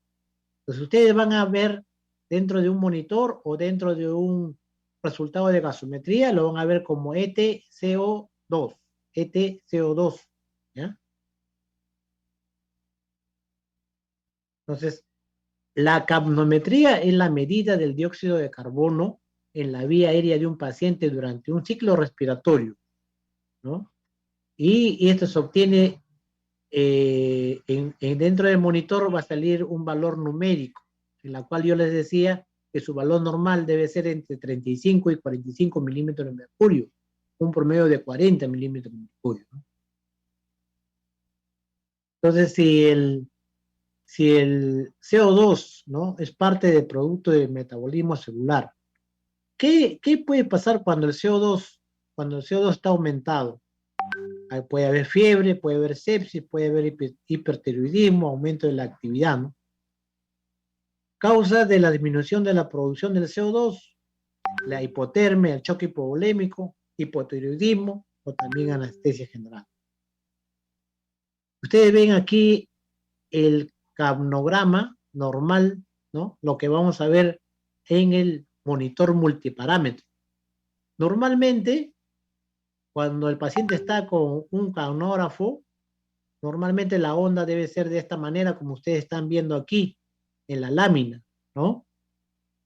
Entonces ustedes van a ver dentro de un monitor o dentro de un resultado de gasometría, lo van a ver como EtCO2, EtCO2, ¿ya? Entonces, la capnometría es la medida del dióxido de carbono en la vía aérea de un paciente durante un ciclo respiratorio, ¿no? Y esto se obtiene dentro del monitor va a salir un valor numérico, en la cual yo les decía que su valor normal debe ser entre 35 y 45 milímetros de mercurio, un promedio de 40 milímetros de mercurio, ¿no? Entonces, si el CO2, ¿no?, es parte del producto del metabolismo celular, ¿qué puede pasar cuando el CO2 está aumentado? Puede haber fiebre, puede haber sepsis, puede haber hipertiroidismo, aumento de la actividad, ¿no? Causa de la disminución de la producción del CO2, la hipotermia, el choque hipovolémico, hipotiroidismo o también anestesia general. Ustedes ven aquí el capnograma normal, ¿no? Lo que vamos a ver en el monitor multiparámetro. Normalmente, cuando el paciente está con un capnógrafo, normalmente la onda debe ser de esta manera, como ustedes están viendo aquí en la lámina, ¿no?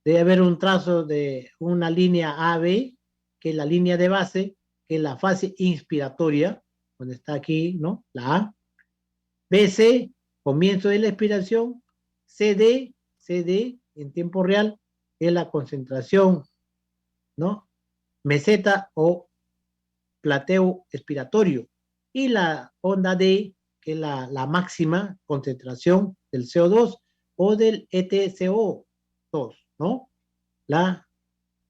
Debe haber un trazo de una línea AB, que es la línea de base, que es la fase inspiratoria, donde está aquí, ¿no?, la A. BC, comienzo de la expiración. CD en tiempo real, es la concentración, ¿no?, meseta o plateo expiratorio. Y la onda D, que es la máxima concentración del CO2 o del EtCO2, ¿no? La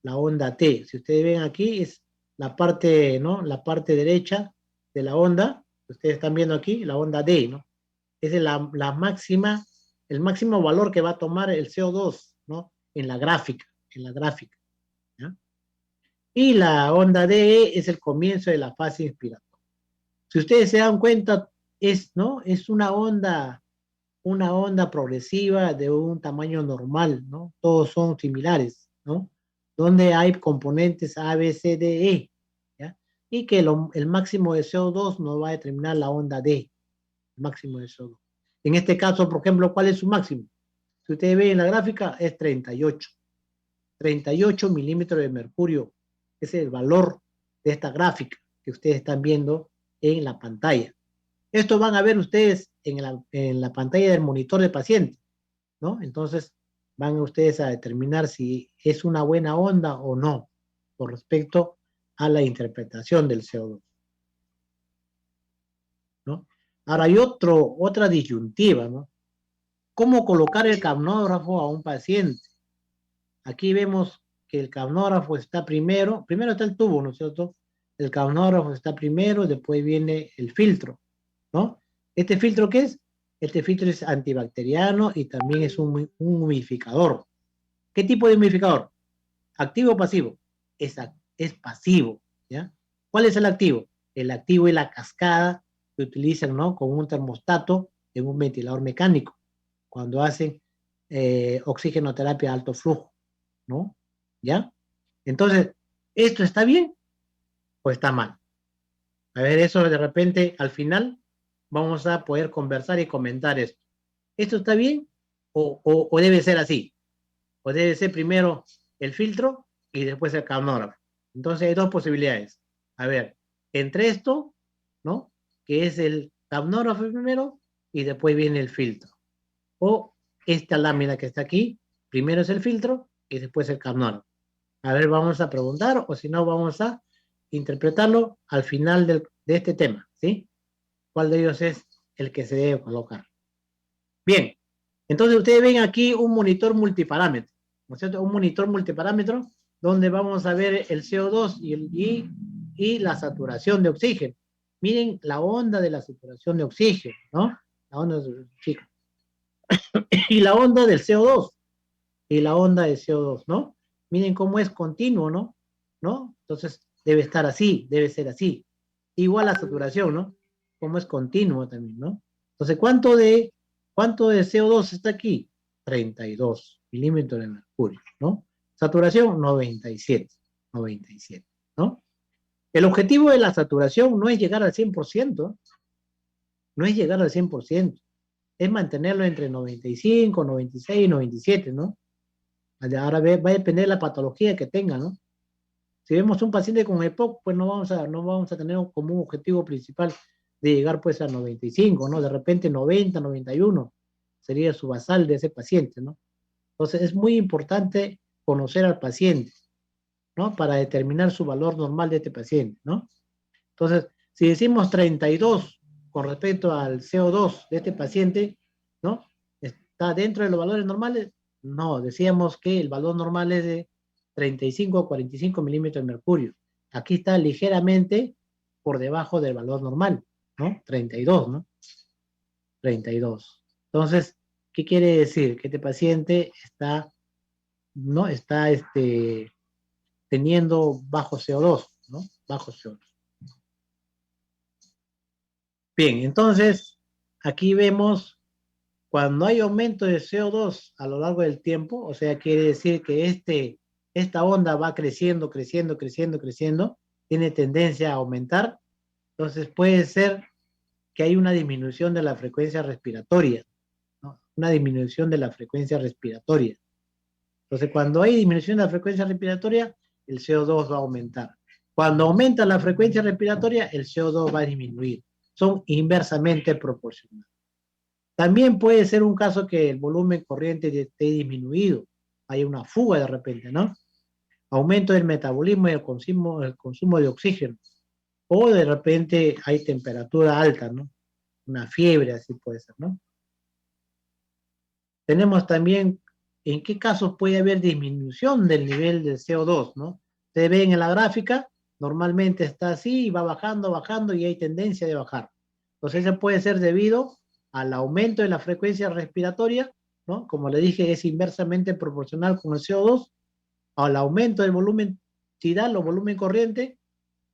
onda T. Si ustedes ven aquí, es la parte, ¿no?, la parte derecha de la onda. Ustedes están viendo aquí la onda D, ¿no? Es la máxima, el máximo valor que va a tomar el CO2, ¿no?, en la gráfica, ¿ya? Y la onda D es el comienzo de la fase inspiratoria. Si ustedes se dan cuenta, ¿no?, es una onda progresiva de un tamaño normal, ¿no? Todos son similares, ¿no? Donde hay componentes A, B, C, D, E, ¿ya? Y que el máximo de CO2 nos va a determinar la onda D, el máximo de CO2. En este caso, por ejemplo, ¿cuál es su máximo? Si ustedes ven en la gráfica, es 38. 38 milímetros de mercurio. Ese es el valor de esta gráfica que ustedes están viendo en la pantalla. Esto van a ver ustedes en la pantalla del monitor de paciente, ¿no? Entonces van ustedes a determinar si es una buena onda o no con respecto a la interpretación del CO2, ¿no? Ahora hay otra disyuntiva, ¿no? ¿Cómo colocar el capnógrafo a un paciente? Aquí vemos que el capnógrafo está primero está el tubo, ¿no es cierto? El capnógrafo está primero, después viene el filtro, ¿no? ¿Este filtro qué es? Este filtro es antibacteriano y también es un humidificador. ¿Qué tipo de humidificador? ¿Activo o pasivo? Es pasivo, ¿ya? ¿Cuál es el activo? El activo es la cascada que utilizan, ¿no?, con un termostato en un ventilador mecánico, cuando hacen oxigenoterapia de alto flujo, ¿no? ¿Ya? Entonces, ¿esto está bien o está mal? A ver, eso de repente, al final, vamos a poder conversar y comentar esto. ¿Esto está bien o debe ser así? ¿O debe ser primero el filtro y después el capnógrafo? Entonces hay dos posibilidades. A ver, entre esto, ¿no?, que es el capnógrafo primero y después viene el filtro. O esta lámina que está aquí, primero es el filtro y después el capnógrafo. A ver, vamos a preguntar o si no vamos a interpretarlo al final de este tema, ¿sí? ¿Cuál de ellos es el que se debe colocar? Bien, entonces ustedes ven aquí un monitor multiparámetro, ¿no es cierto? Un monitor multiparámetro donde vamos a ver el CO2 y la saturación de oxígeno. Miren la onda de la saturación de oxígeno, ¿no? La onda de oxígeno. Y la onda del CO2. Y la onda de CO2, ¿no? Miren cómo es continuo, ¿no? ¿No? Entonces debe estar así, debe ser así. Igual la saturación, ¿no? Como es continuo también, ¿no? Entonces, ¿cuánto de CO2 está aquí? 32 milímetros de mercurio, ¿no? Saturación, 97, ¿no? El objetivo de la saturación no es llegar al 100%, no es llegar al 100%, es mantenerlo entre 95, 96 y 97, ¿no? Ahora va a depender de la patología que tenga, ¿no? Si vemos un paciente con EPOC, pues no vamos a tener como un objetivo principal de llegar pues a 95, ¿no? De repente 90, 91 sería su basal de ese paciente, ¿no? Entonces es muy importante conocer al paciente, ¿no? Para determinar su valor normal de este paciente, ¿no? Entonces, si decimos 32 con respecto al CO2 de este paciente, ¿no? ¿Está dentro de los valores normales? No, decíamos que el valor normal es de 35 a 45 milímetros de mercurio. Aquí está ligeramente por debajo del valor normal, ¿no? 32, ¿no? 32. Entonces, ¿qué quiere decir? Que este paciente está, ¿no? Está teniendo bajo CO2, ¿no? Bajo CO2. Bien, entonces, aquí vemos cuando hay aumento de CO2 a lo largo del tiempo, o sea, quiere decir que esta onda va creciendo, creciendo, creciendo, creciendo, tiene tendencia a aumentar, entonces puede ser que hay una disminución de la frecuencia respiratoria, ¿no? Una disminución de la frecuencia respiratoria. Entonces, cuando hay disminución de la frecuencia respiratoria, el CO2 va a aumentar. Cuando aumenta la frecuencia respiratoria, el CO2 va a disminuir. Son inversamente proporcionales. También puede ser un caso que el volumen corriente esté disminuido, hay una fuga de repente, ¿no? Aumento del metabolismo y el consumo de oxígeno. O de repente hay temperatura alta, ¿no? Una fiebre, así puede ser, ¿no? Tenemos también en qué casos puede haber disminución del nivel de CO2, ¿no? Ustedes ven en la gráfica, normalmente está así y va bajando, bajando y hay tendencia de bajar. Entonces, eso puede ser debido al aumento de la frecuencia respiratoria, ¿no? Como le dije, es inversamente proporcional con el CO2, al aumento del volumen tidal o volumen corriente,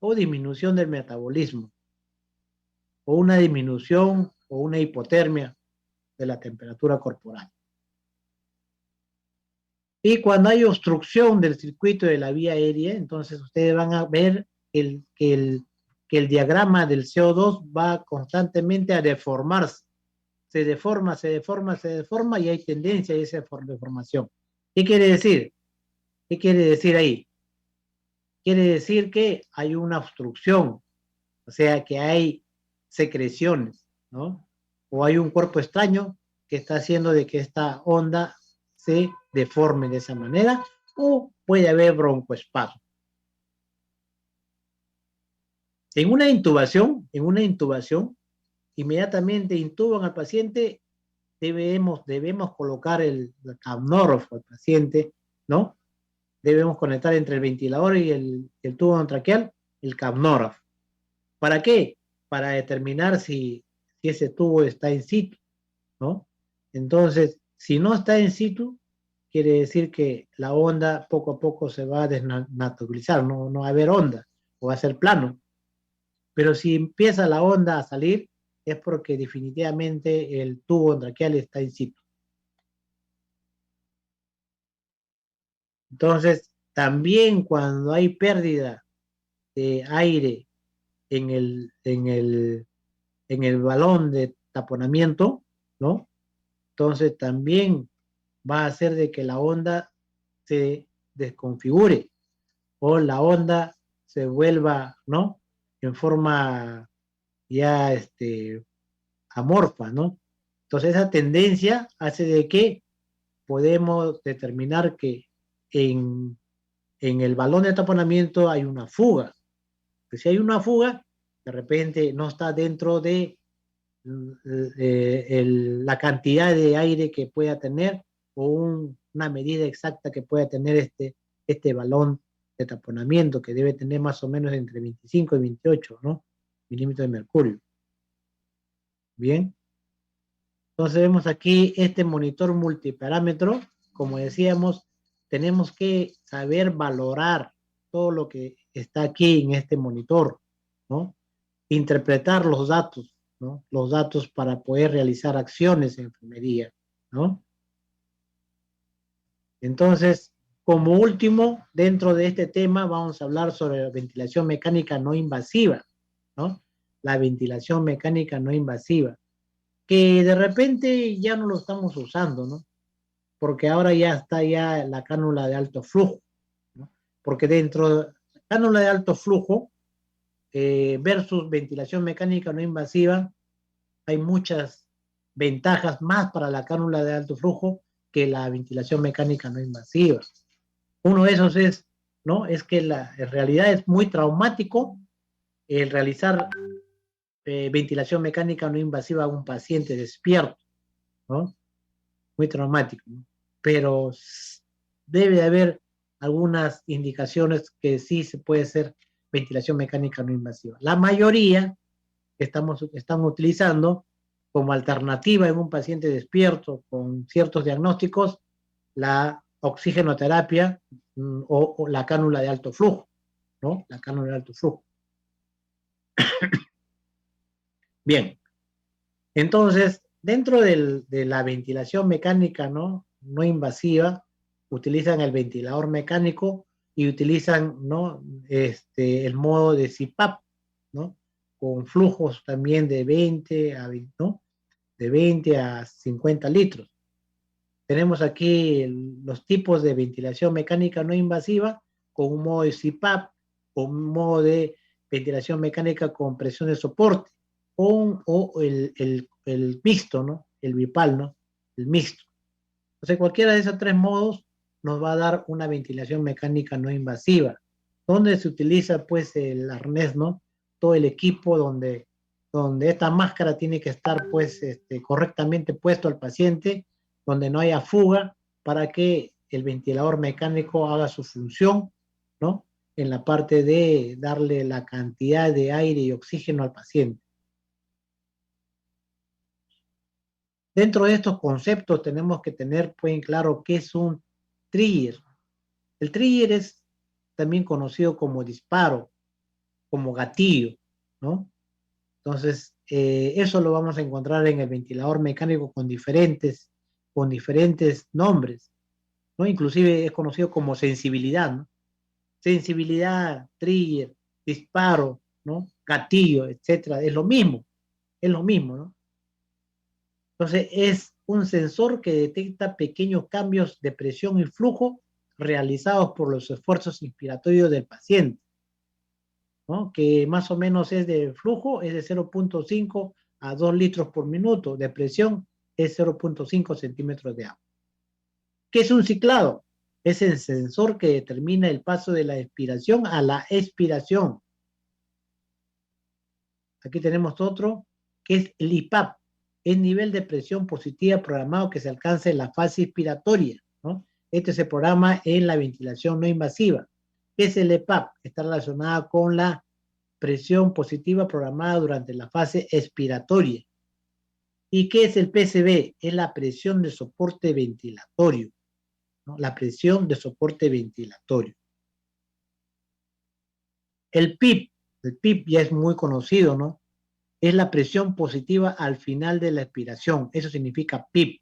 o disminución del metabolismo, o una disminución o una hipotermia de la temperatura corporal. Y cuando hay obstrucción del circuito de la vía aérea, entonces ustedes van a ver que el diagrama del CO2 va constantemente a deformarse. Se deforma, se deforma, se deforma y hay tendencia a esa deformación. ¿Qué quiere decir? ¿Qué quiere decir ahí? Quiere decir que hay una obstrucción, o sea, que hay secreciones, ¿no? O hay un cuerpo extraño que está haciendo de que esta onda se deforme de esa manera, o puede haber broncoespasmo. En una intubación, inmediatamente intuban al paciente, debemos colocar el capnógrafo al paciente, ¿no? Debemos conectar entre el ventilador y el tubo traqueal el capnógrafo. ¿Para qué? Para determinar si ese tubo está en situ, ¿no? Entonces, si no está en situ, quiere decir que la onda poco a poco se va a desnaturalizar, no va a haber onda, o va a ser plano. Pero si empieza la onda a salir, es porque definitivamente el tubo traqueal está in situ. Entonces, también cuando hay pérdida de aire en el balón de taponamiento, ¿no? Entonces también va a hacer de que la onda se desconfigure o la onda se vuelva, ¿no? En forma ya amorfa, ¿no? Entonces esa tendencia hace de que podemos determinar que en el balón de taponamiento hay una fuga. Que si hay una fuga, de repente no está dentro de la cantidad de aire que pueda tener o una medida exacta que pueda tener este balón de taponamiento, que debe tener más o menos entre 25 y 28, ¿no? Milímetros de mercurio. Bien. Entonces vemos aquí este monitor multiparámetro. Como decíamos, tenemos que saber valorar todo lo que está aquí en este monitor, ¿no? Interpretar los datos, ¿no? Los datos para poder realizar acciones en enfermería, ¿no? Entonces, como último, dentro de este tema vamos a hablar sobre la ventilación mecánica no invasiva, ¿no? La ventilación mecánica no invasiva, que de repente ya no lo estamos usando, ¿no? porque ahora ya está ya la cánula de alto flujo, ¿no? Porque dentro de la cánula de alto flujo versus ventilación mecánica no invasiva, hay muchas ventajas más para la cánula de alto flujo que la ventilación mecánica no invasiva. Uno de esos es, ¿no? Es que en realidad es muy traumático el realizar ventilación mecánica no invasiva a un paciente despierto, ¿no? Muy traumático, ¿no? Pero debe de haber algunas indicaciones que sí se puede hacer ventilación mecánica no invasiva. La mayoría están utilizando como alternativa en un paciente despierto con ciertos diagnósticos la oxigenoterapia o la cánula de alto flujo, ¿no? La cánula de alto flujo. Bien, entonces, dentro de la ventilación mecánica no invasiva, utilizan el ventilador mecánico y utilizan, ¿no? El modo de CPAP, ¿no? Con flujos también de 20 a 20, ¿no? De 20 a 50 litros. Tenemos aquí los tipos de ventilación mecánica no invasiva con un modo de CPAP, con un modo de ventilación mecánica con presión de soporte o el mixto, ¿no? El bipal, ¿no? El mixto. Entonces, cualquiera de esos tres modos nos va a dar una ventilación mecánica no invasiva, donde se utiliza pues el arnés, ¿no? Todo el equipo donde esta máscara tiene que estar pues correctamente puesto al paciente, donde no haya fuga, para que el ventilador mecánico haga su función, ¿no? En la parte de darle la cantidad de aire y oxígeno al paciente. Dentro de estos conceptos tenemos que tener pues en claro qué es un trigger. El trigger es también conocido como disparo, como gatillo, ¿no? Entonces, eso lo vamos a encontrar en el ventilador mecánico con diferentes nombres, ¿no? Inclusive es conocido como sensibilidad, ¿no? Sensibilidad, trigger, disparo, ¿no? Gatillo, etcétera, es lo mismo, ¿no? Entonces, es un sensor que detecta pequeños cambios de presión y flujo realizados por los esfuerzos inspiratorios del paciente, ¿no? Que más o menos es de flujo, es de 0.5 a 2 litros por minuto, de presión es 0.5 centímetros de agua. ¿Qué es un ciclado? Es el sensor que determina el paso de la expiración a la expiración. Aquí tenemos otro, que es el IPAP, es nivel de presión positiva programado que se alcanza en la fase inspiratoria, ¿no? Este se programa en la ventilación no invasiva. ¿Qué es el EPAP? Está relacionada con la presión positiva programada durante la fase expiratoria. ¿Y qué es el PCV? Es la presión de soporte ventilatorio, ¿no? La presión de soporte ventilatorio. El PIP ya es muy conocido, ¿no? Es la presión positiva al final de la expiración. Eso significa PIP.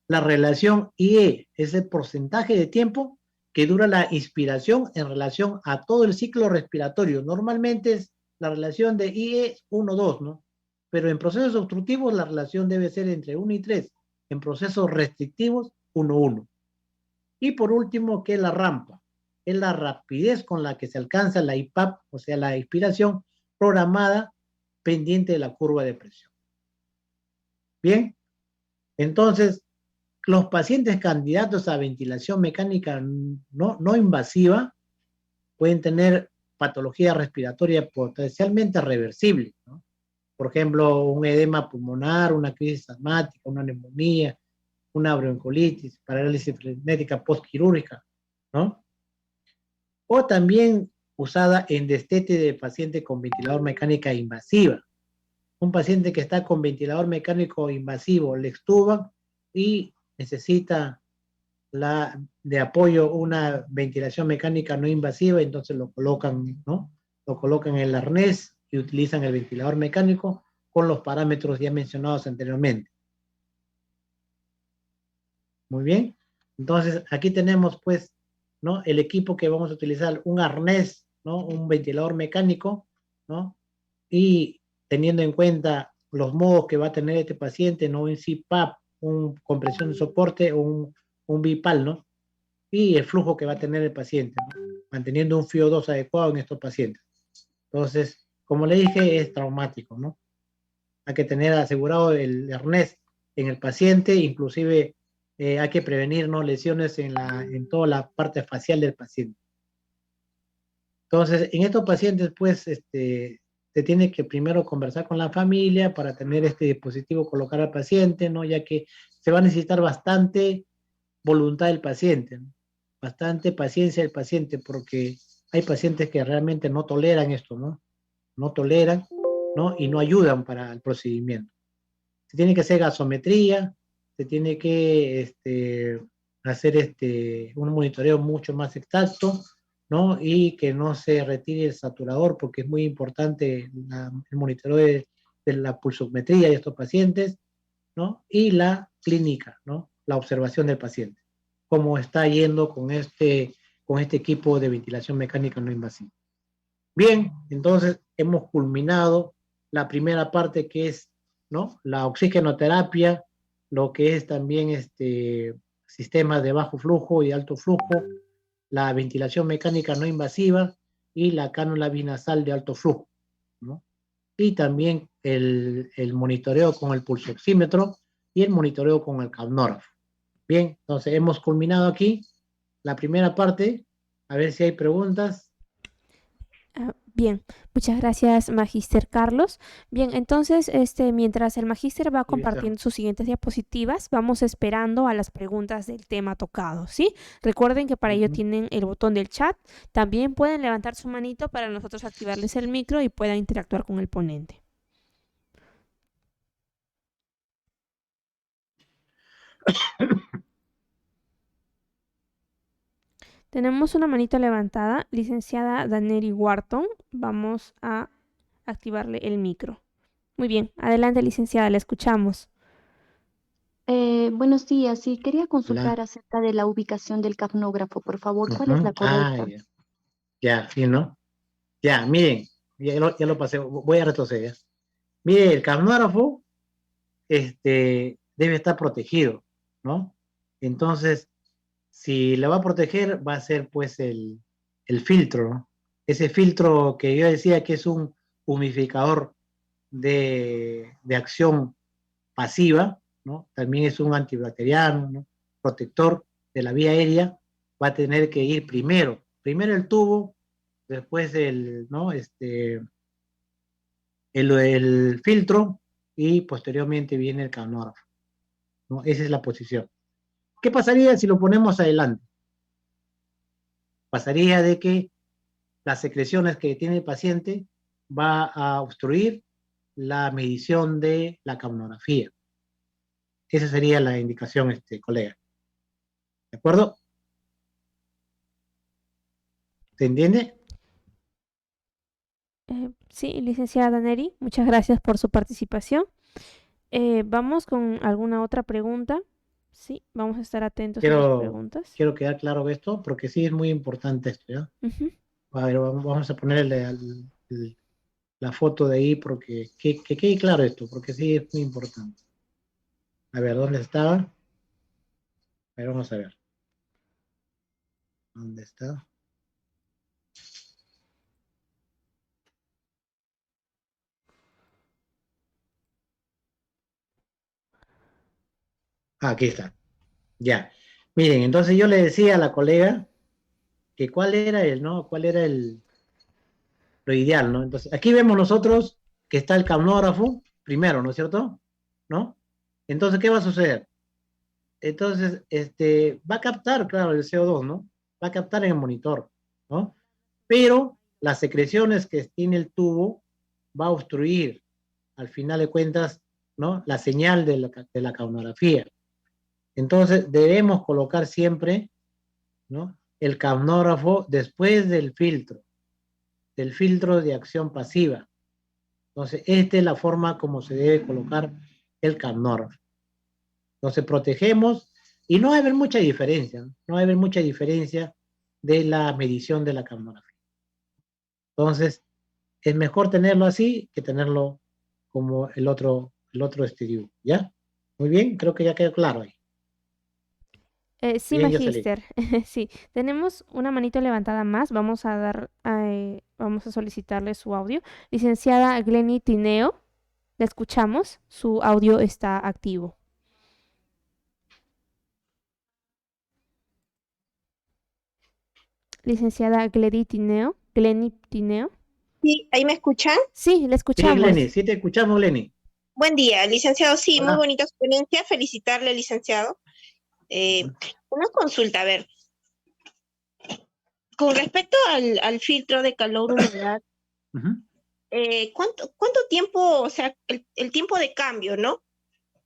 La relación IE es el porcentaje de tiempo que dura la inspiración en relación a todo el ciclo respiratorio. Normalmente es la relación de IE 1-2, ¿no? Pero en procesos obstructivos la relación debe ser entre 1 y 3. En procesos restrictivos, 1-1. Y por último, ¿qué es la rampa? Es la rapidez con la que se alcanza la IPAP, o sea, la inspiración programada pendiente de la curva de presión. Bien, entonces, los pacientes candidatos a ventilación mecánica no invasiva pueden tener patología respiratoria potencialmente reversible, ¿no? Por ejemplo, un edema pulmonar, una crisis asmática, una neumonía, una bronquiolitis, parálisis frenética postquirúrgica, ¿no? O también usada en destete de paciente con ventilador mecánica invasiva. Un paciente que está con ventilador mecánico invasivo, le extuban y necesita de apoyo una ventilación mecánica no invasiva, entonces lo colocan, ¿no? Lo colocan en el arnés y utilizan el ventilador mecánico con los parámetros ya mencionados anteriormente. Muy bien. Entonces, aquí tenemos, pues, ¿no? El equipo que vamos a utilizar, un arnés, ¿no? Un ventilador mecánico, ¿no? Y teniendo en cuenta los modos que va a tener este paciente, ¿no? Un CPAP, un compresión de soporte o un bipal, ¿no? Y el flujo que va a tener el paciente, ¿no? Manteniendo un FiO2 adecuado en estos pacientes. Entonces, como le dije, es traumático, ¿no? Hay que tener asegurado el arnés en el paciente, inclusive hay que prevenir, ¿no?, lesiones en toda la parte facial del paciente. Entonces, en estos pacientes, pues, se tiene que primero conversar con la familia para tener este dispositivo, colocar al paciente, ¿no? Ya que se va a necesitar bastante voluntad del paciente, ¿no? Bastante paciencia del paciente, porque hay pacientes que realmente no toleran esto, ¿no? No toleran, ¿no? Y no ayudan para el procedimiento. Se tiene que hacer gasometría, se tiene que hacer un monitoreo mucho más exacto, ¿no? Y que no se retire el saturador, porque es muy importante el monitoreo de la pulsometría de estos pacientes, ¿no? Y la clínica, ¿no? La observación del paciente, cómo está yendo con este equipo de ventilación mecánica no invasiva. Bien, entonces hemos culminado la primera parte, que es, ¿no?, la oxigenoterapia, lo que es también sistemas de bajo flujo y alto flujo, la ventilación mecánica no invasiva y la cánula binasal de alto flujo, ¿no? Y también el monitoreo con el pulsoxímetro y el monitoreo con el capnógrafo. Bien, entonces hemos culminado aquí la primera parte. A ver si hay preguntas. Bien, muchas gracias, Magíster Carlos. Bien, entonces, mientras el Magíster va Sí, está. compartiendo sus siguientes diapositivas, vamos esperando a las preguntas del tema tocado, ¿sí? Recuerden que para ello Ujú. tienen el botón del chat. También pueden levantar su manito para nosotros activarles el micro y puedan interactuar con el ponente. Tenemos una manito levantada, licenciada Daneri Wharton. Vamos a activarle el micro. Muy bien, adelante, licenciada, la escuchamos. Buenos días, sí, quería Hola. consultar acerca de la ubicación del capnógrafo, por favor, ¿cuál es Ujú. la Ah, correcta? ya, ya, sí, ¿no? Ya, miren, ya lo pasé, voy a retroceder. Mire, el capnógrafo debe estar protegido, ¿no? Entonces, si le va a proteger, va a ser pues el filtro, ¿no? Ese filtro que yo decía que es un humidificador de acción pasiva, ¿no? También es un antibacteriano, ¿no? Protector de la vía aérea, va a tener que ir primero el tubo, después ¿no? El filtro y posteriormente viene el canógrafo, ¿no? Esa es la posición. ¿Qué pasaría si lo ponemos adelante? Pasaría de que las secreciones que tiene el paciente va a obstruir la medición de la capnografía. Esa sería la indicación, colega. ¿De acuerdo? ¿Se entiende? Sí, licenciada Daneri, muchas gracias por su participación. Vamos con alguna otra pregunta. Sí, vamos a estar atentos a sus Quiero, preguntas. quiero quedar claro esto, porque sí es muy importante esto, ¿ya? Ujú. A ver, vamos a ponerle la foto de ahí, porque que quede claro esto, porque sí es muy importante. A ver, ¿dónde estaba? A ver, vamos a ver. ¿Dónde está? Ah, aquí está. Ya. Miren, entonces yo le decía a la colega que cuál era ¿no? ¿Cuál era lo ideal, ¿no? Entonces, aquí vemos nosotros que está el capnógrafo primero, ¿no es cierto? ¿No? Entonces, ¿qué va a suceder? Entonces, va a captar, claro, el CO2, ¿no? Va a captar en el monitor, ¿no? Pero las secreciones que tiene el tubo va a obstruir, al final de cuentas, ¿no?, la señal de la capnografía. Entonces, debemos colocar siempre, ¿no?, el capnógrafo después del filtro de acción pasiva. Entonces, esta es la forma como se debe colocar el capnógrafo. Entonces, protegemos y no va a haber mucha diferencia, no va a haber mucha diferencia de la medición de la capnografía. Entonces, es mejor tenerlo así que tenerlo como el otro dibujo, ¿ya? Muy bien, creo que ya quedó claro ahí. Sí, Bien, Jocelyn. magíster. Sí, tenemos una manito levantada más. Vamos a solicitarle su audio. Licenciada Glenny Tineo, la escuchamos. Su audio está activo. Licenciada Glenny Tineo. Sí, ¿ahí me escuchan? Sí, la Sí, Glenny, escuchamos. sí te escuchamos, Glenny. Buen día, licenciado. Sí, muy Hola. bonita su ponencia. Felicitarle, licenciado. Eh, Ujú, una consulta, a ver, con respecto al filtro de calor-humedad, ujú. ¿cuánto tiempo, o sea, el tiempo de cambio, ¿no?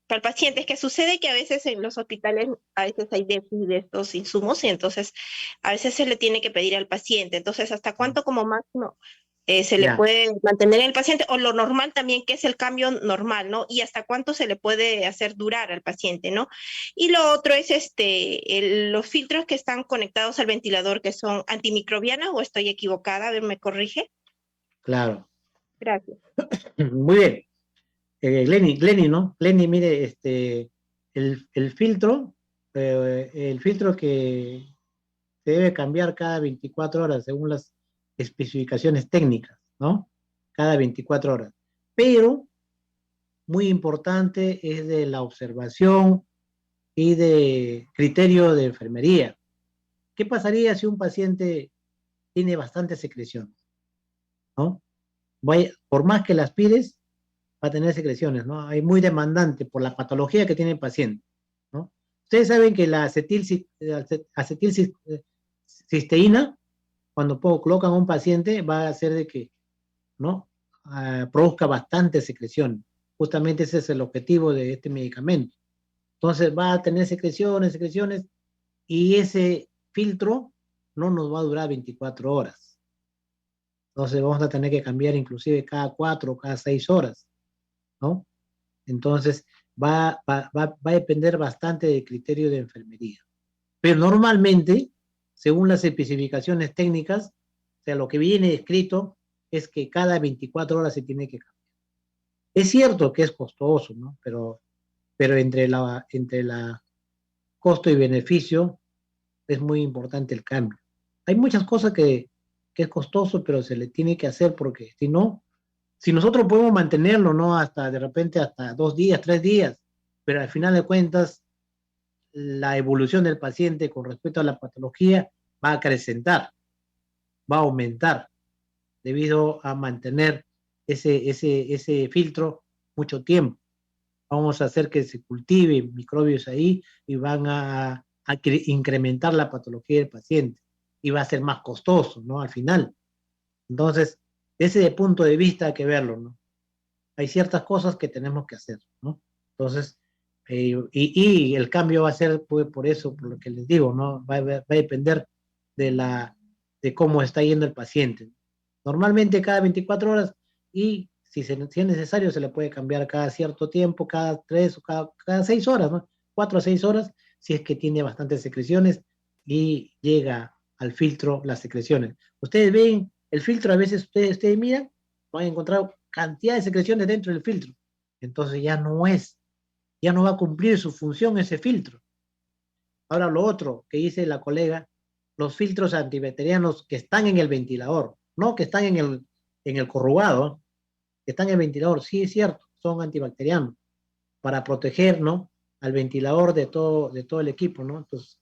Para el paciente, es que sucede que a veces en los hospitales, a veces hay déficit de estos insumos y entonces a veces se le tiene que pedir al paciente. Entonces, ¿hasta cuánto como máximo se le Ya, puede mantener en el paciente? O lo normal también, que es el cambio normal, ¿no? Y hasta cuánto se le puede hacer durar al paciente, ¿no? Y lo otro es los filtros que están conectados al ventilador, que son antimicrobianos, o estoy equivocada, a ver, ¿me corrige? claro. Gracias. Muy bien. Glenny, ¿no? Glenny, mire, el filtro que se debe cambiar cada 24 horas según las especificaciones técnicas, ¿no? Cada 24 horas. Pero, muy importante, es de la observación y de criterio de enfermería. ¿Qué pasaría si un paciente tiene bastante secreción, ¿no? Por más que las pides, va a tener secreciones, ¿no? Hay muy demandante por la patología que tiene el paciente, ¿no? Ustedes saben que la acetilcisteína, cuando colocan a un paciente, va a hacer de que, ¿no? Produzca bastante secreción. Justamente ese es el objetivo de este medicamento. Entonces va a tener secreciones, y ese filtro no nos va a durar 24 horas. Entonces vamos a tener que cambiar inclusive cada 4 o cada 6 horas, ¿no? Entonces va a depender bastante del criterio de enfermería. Pero normalmente, según las especificaciones técnicas, o sea, lo que viene escrito es que cada 24 horas se tiene que cambiar. Es cierto que es costoso, ¿no? Pero entre la costo y beneficio es muy importante el cambio. Hay muchas cosas que es costoso, pero se le tiene que hacer porque si no, si nosotros podemos mantenerlo, ¿no? Hasta de repente hasta 2 días, 3 días, pero al final de cuentas la evolución del paciente con respecto a la patología va a acrecentar, va a aumentar debido a mantener ese filtro mucho tiempo. Vamos a hacer que se cultiven microbios ahí y van a incrementar la patología del paciente y va a ser más costoso, ¿no? Al final. Entonces, ese punto de vista hay que verlo, ¿no? Hay ciertas cosas que tenemos que hacer, ¿no? Entonces, y el cambio va a ser pues, por eso, por lo que les digo, ¿no? Va a depender de, de cómo está yendo el paciente. Normalmente cada 24 horas y si es necesario se le puede cambiar cada cierto tiempo, cada 3 o cada 6 horas, ¿no? 4 a 6 horas, si es que tiene bastantes secreciones y llega al filtro las secreciones. Ustedes ven el filtro, a veces ustedes miran, van a encontrar cantidad de secreciones dentro del filtro. Entonces ya no va a cumplir su función ese filtro. Ahora lo otro que dice la colega, los filtros antibacterianos que están en el ventilador, no que están en el corrugado, que están en el ventilador, sí es cierto, son antibacterianos, para proteger, ¿no? Al ventilador de todo el equipo, ¿no? Entonces,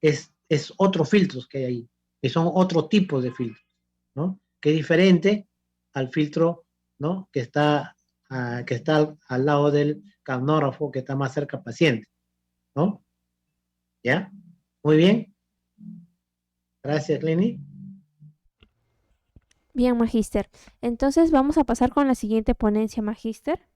es otros filtros que hay ahí, que son otro tipo de filtros, ¿no? Que es diferente al filtro, ¿no? Que está al lado del capnógrafo, que está más cerca al paciente, ¿no? ¿Ya? Muy bien. Gracias, Lenny. Bien, magíster. Entonces vamos a pasar con la siguiente ponencia, magíster.